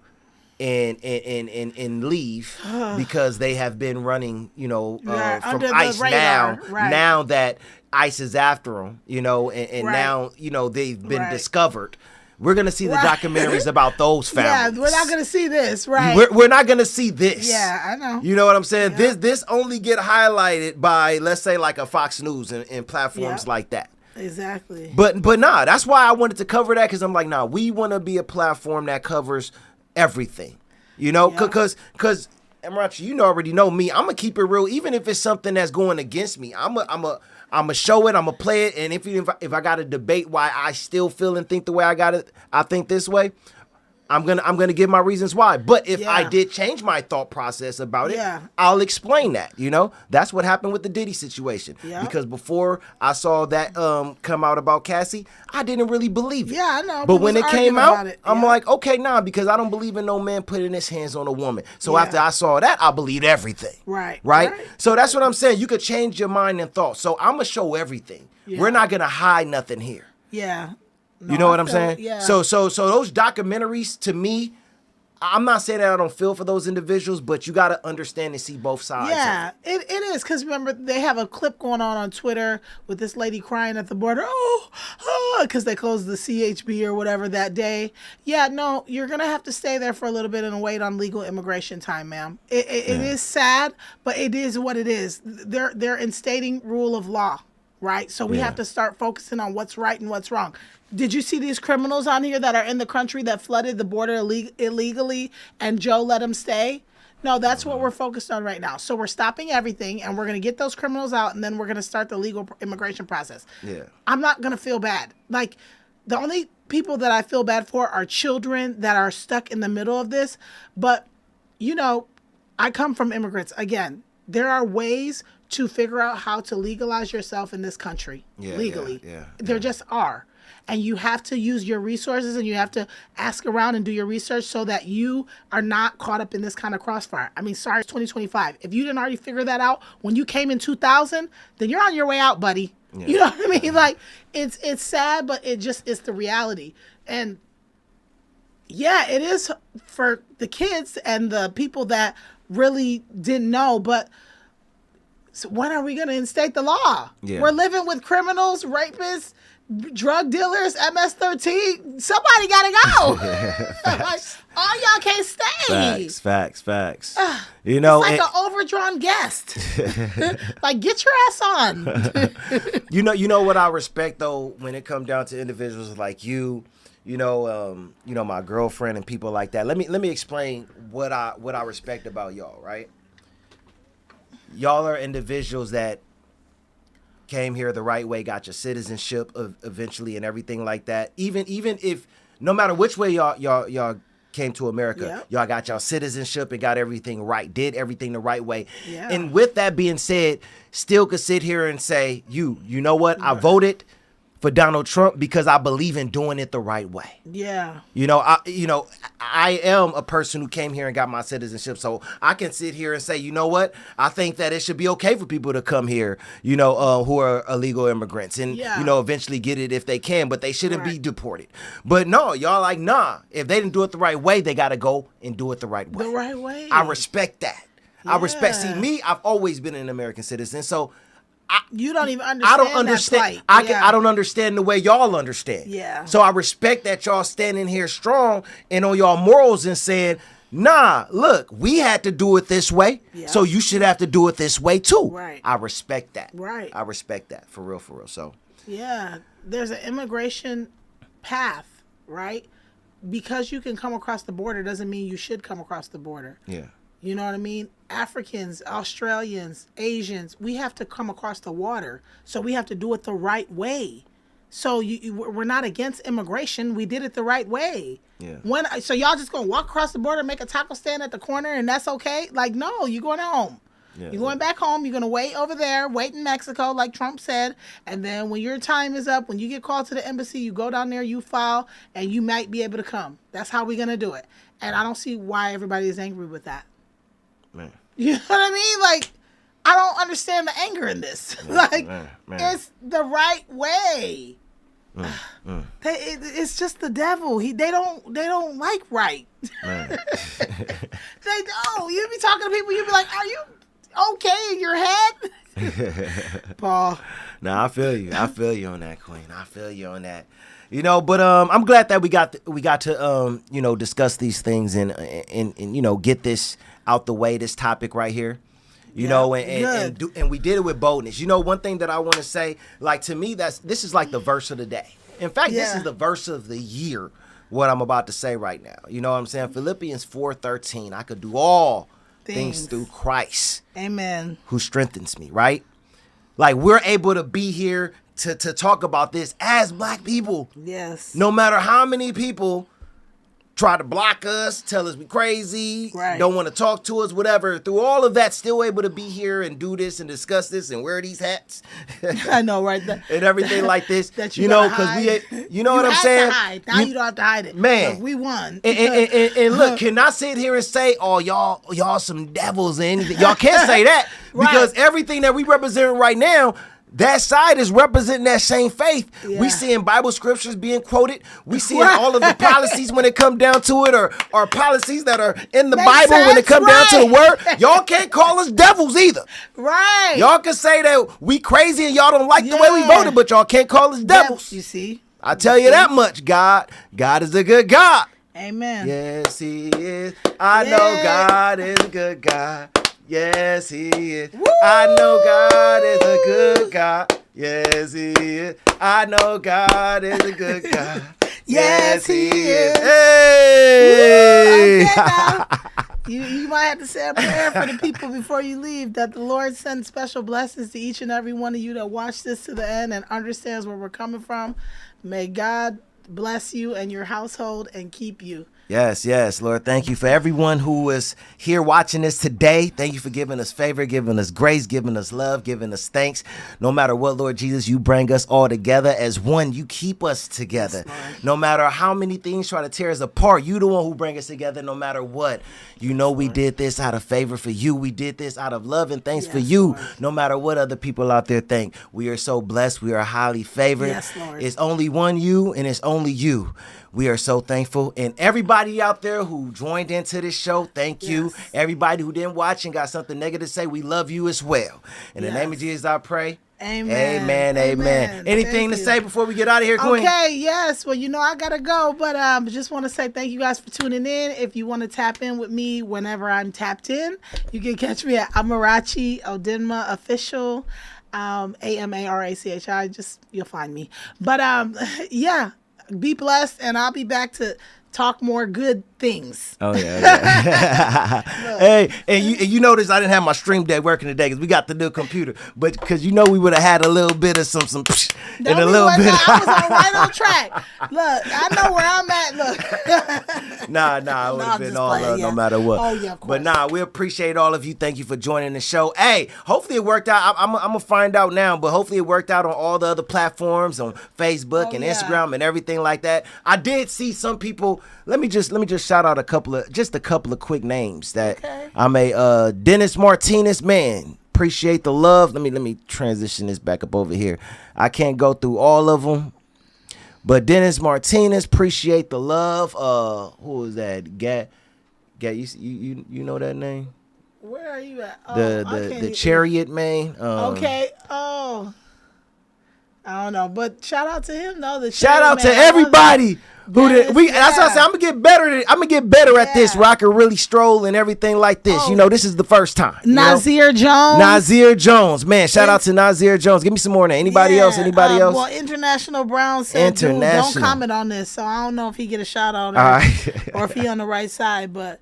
and leave because they have been running, from ICE now that ICE is after them, and now, they've been discovered. We're going to see the documentaries about those families. Yeah, we're not going to see this, right? We're not going to see this. Yeah, I know. You know what I'm saying? Yeah. This only get highlighted by, let's say, like a Fox News and platforms like that. Exactly. But nah, that's why I wanted to cover that, because I'm like, nah, we want to be a platform that covers everything, because Amarachi, you already know me. I'm gonna keep it real, even if it's something that's going against me. I'm a show it. I'm gonna play it, and if I got to debate why I still feel and think the way I think this way, I'm gonna give my reasons why. But if I did change my thought process about it, I'll explain that. That's what happened with the Diddy situation. Yeah. Because before I saw that come out about Cassie, I didn't really believe it. Yeah, I know. But when it came out, I'm like, okay, nah, because I don't believe in no man putting his hands on a woman. So after I saw that, I believed everything. Right. So that's what I'm saying. You could change your mind and thought. So I'm gonna show everything. Yeah. We're not gonna hide nothing here. Yeah. No, you know what I'm saying? Yeah. So those documentaries, to me, I'm not saying that I don't feel for those individuals, but you got to understand and see both sides. Yeah, it is, because remember, they have a clip going on Twitter with this lady crying at the border, because they closed the CHB or whatever that day. Yeah, no, you're going to have to stay there for a little bit and wait on legal immigration time, ma'am. It is sad, but it is what it is. They're instating rule of law, right? So we have to start focusing on what's right and what's wrong. Did you see these criminals on here that are in the country that flooded the border illegally and Joe let them stay? No, that's what we're focused on right now. So we're stopping everything and we're going to get those criminals out, and then we're going to start the legal immigration process. Yeah. I'm not going to feel bad. Like, the only people that I feel bad for are children that are stuck in the middle of this. But, I come from immigrants. Again, there are ways to figure out how to legalize yourself in this country legally. There just are. and you have to use your resources and you have to ask around and do your research so that you are not caught up in this kind of crossfire. I mean, sorry, it's 2025. If you didn't already figure that out when you came in 2000, then you're on your way out, buddy. Yeah. You know what I mean? Like, it's sad, but it's the reality. And yeah, it is for the kids and the people that really didn't know, but so when are we going to instate the law? Yeah. We're living with criminals, rapists, drug dealers, MS-13. Somebody got to go. Like, all y'all can't stay. Facts. You know, it's like an overdrawn guest. Like, get your ass on. You know what I respect though when it comes down to individuals like you know, my girlfriend and people like that. Let me explain what I respect about y'all, right? Y'all are individuals that came here the right way, got your citizenship eventually and everything like that. Even if no matter which way y'all came to America, y'all got y'all citizenship and got everything right, did everything the right way. Yeah. And with that being said, still could sit here and say, you know what? I voted for Donald Trump because I believe in doing it the right way. Yeah. I am a person who came here and got my citizenship, so I can sit here and say, you know what? I think that it should be okay for people to come here, who are illegal immigrants and, eventually get it if they can, but they shouldn't be deported. But no, y'all like, nah, if they didn't do it the right way, they got to go and do it the right way. The right way. I respect that. Yeah. See, me, I've always been an American citizen, so you don't even understand. I don't understand. I don't understand the way y'all understand. Yeah. So I respect that y'all standing here strong and on y'all morals and saying, nah, look, we had to do it this way, so you should have to do it this way too. Right. I respect that. Right. I respect that for real. So. Yeah, there's an immigration path, right? Because you can come across the border doesn't mean you should come across the border. Yeah. You know what I mean? Africans, Australians, Asians, we have to come across the water. So we have to do it the right way. So we're not against immigration. We did it the right way. Yeah. So y'all just going to walk across the border, make a taco stand at the corner, and that's okay? Like, no, you're going home. Yeah, you're going back home. You're going to wait over there, wait in Mexico, like Trump said. And then when your time is up, when you get called to the embassy, you go down there, you file, and you might be able to come. That's how we're going to do it. And I don't see why everybody is angry with that. Man. You know what I mean? Like, I don't understand the anger in this. Man. It's the right way. It's just the devil. They don't like right. They don't. You be talking to people, you be like, are you okay in your head? Paul. Nah, I feel you on that, Queen. I feel you on that. But I'm glad that we got to discuss these things and get this out the way, this topic right here. And we did it with boldness. One thing that I want to say, like, to me, this is like the verse of the day. In fact, this is the verse of the year, what I'm about to say right now. You know what I'm saying? Philippians 4:13, I could do all things through Christ. Amen. Who strengthens me, right? Like, we're able to be here to talk about this as Black people. Yes. No matter how many people try to block us, tell us we crazy, don't want to talk to us, whatever. Through all of that, still able to be here and do this and discuss this and wear these hats. I know, right? And everything like this. That because you know what I'm saying? Hide. Now you don't have to hide it. Man. We won. And look, can I sit here and say, oh, y'all some devils and anything? Y'all can't say that because everything that we represent right now, that side is representing that same faith. Yeah. We seeing Bible scriptures being quoted. We seeing all of the policies when it come down to it, or policies that are in the Bible when it come down to the word. Y'all can't call us devils either. Right. Y'all can say that we crazy and y'all don't like the way we voted, but y'all can't call us devils. You see? I tell you that much. God is a good God. Amen. Yes, He is. I know God is a good God. Yes, He is. Woo! I know God is a good God. Yes, He is. I know God is a good God. Yes, He is. Hey! You might have to say a prayer for the people before you leave, that the Lord sends special blessings to each and every one of you that watch this to the end and understands where we're coming from. May God bless you and your household and keep you. Yes, yes, Lord. Thank you for everyone who is here watching this today. Thank you for giving us favor, giving us grace, giving us love, giving us thanks. No matter what, Lord Jesus, you bring us all together as one. You keep us together. Yes, no matter how many things try to tear us apart, you the one who bring us together no matter what. You know we did this out of favor for you. We did this out of love and thanks for you. Lord. No matter what other people out there think. We are so blessed. We are highly favored. Yes, Lord. It's only one you and it's only you. We are so thankful. And everybody out there who joined into this show, thank you. Everybody who didn't watch and got something negative to say, we love you as well. In the name of Jesus, I pray. Amen. Amen. Amen. Anything to say before we get out of here, Queen? Okay, yes. Well, I got to go, but just want to say thank you guys for tuning in. If you want to tap in with me whenever I'm tapped in, you can catch me at Amarachi Odinma Official, AMARACHI. You'll find me. But yeah. Be blessed, and I'll be back to talk more good things. Oh, yeah. Hey, and you notice I didn't have my stream deck working today because we got the new computer. But because we would have had a little bit of some and a little bit. I was right on track. Look, I know where I'm at. Look. Nah, it would have been all love no matter what. Oh, yeah, of course. But we appreciate all of you. Thank you for joining the show. Hey, hopefully it worked out. I'm going to find out now, but hopefully it worked out on all the other platforms, on Facebook and Instagram and everything like that. I did see some people. Let me just shout out a couple of quick names that I'm a Dennis Martinez, man. Appreciate the love. Let me transition this back up over here. I can't go through all of them, but Dennis Martinez, appreciate the love. Who is that? Gat, you know that name? Where are you at? Oh, the Chariot man. Okay. Oh, I don't know, but shout out to him though. Shout out to everybody. That's what I said. I'm gonna get better at this where I can really stroll and everything like this. This is the first time. Nazir Jones, man. Shout out to Nazir Jones. Give me some more now. Anybody else? Well, International Brown said, dude, don't comment on this. So I don't know if he get a shout out or if he on the right side. But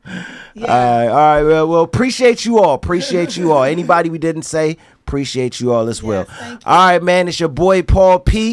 yeah. All right. Well, appreciate you all. Anybody we didn't say, appreciate you all as well. All right, man. It's your boy Paul P.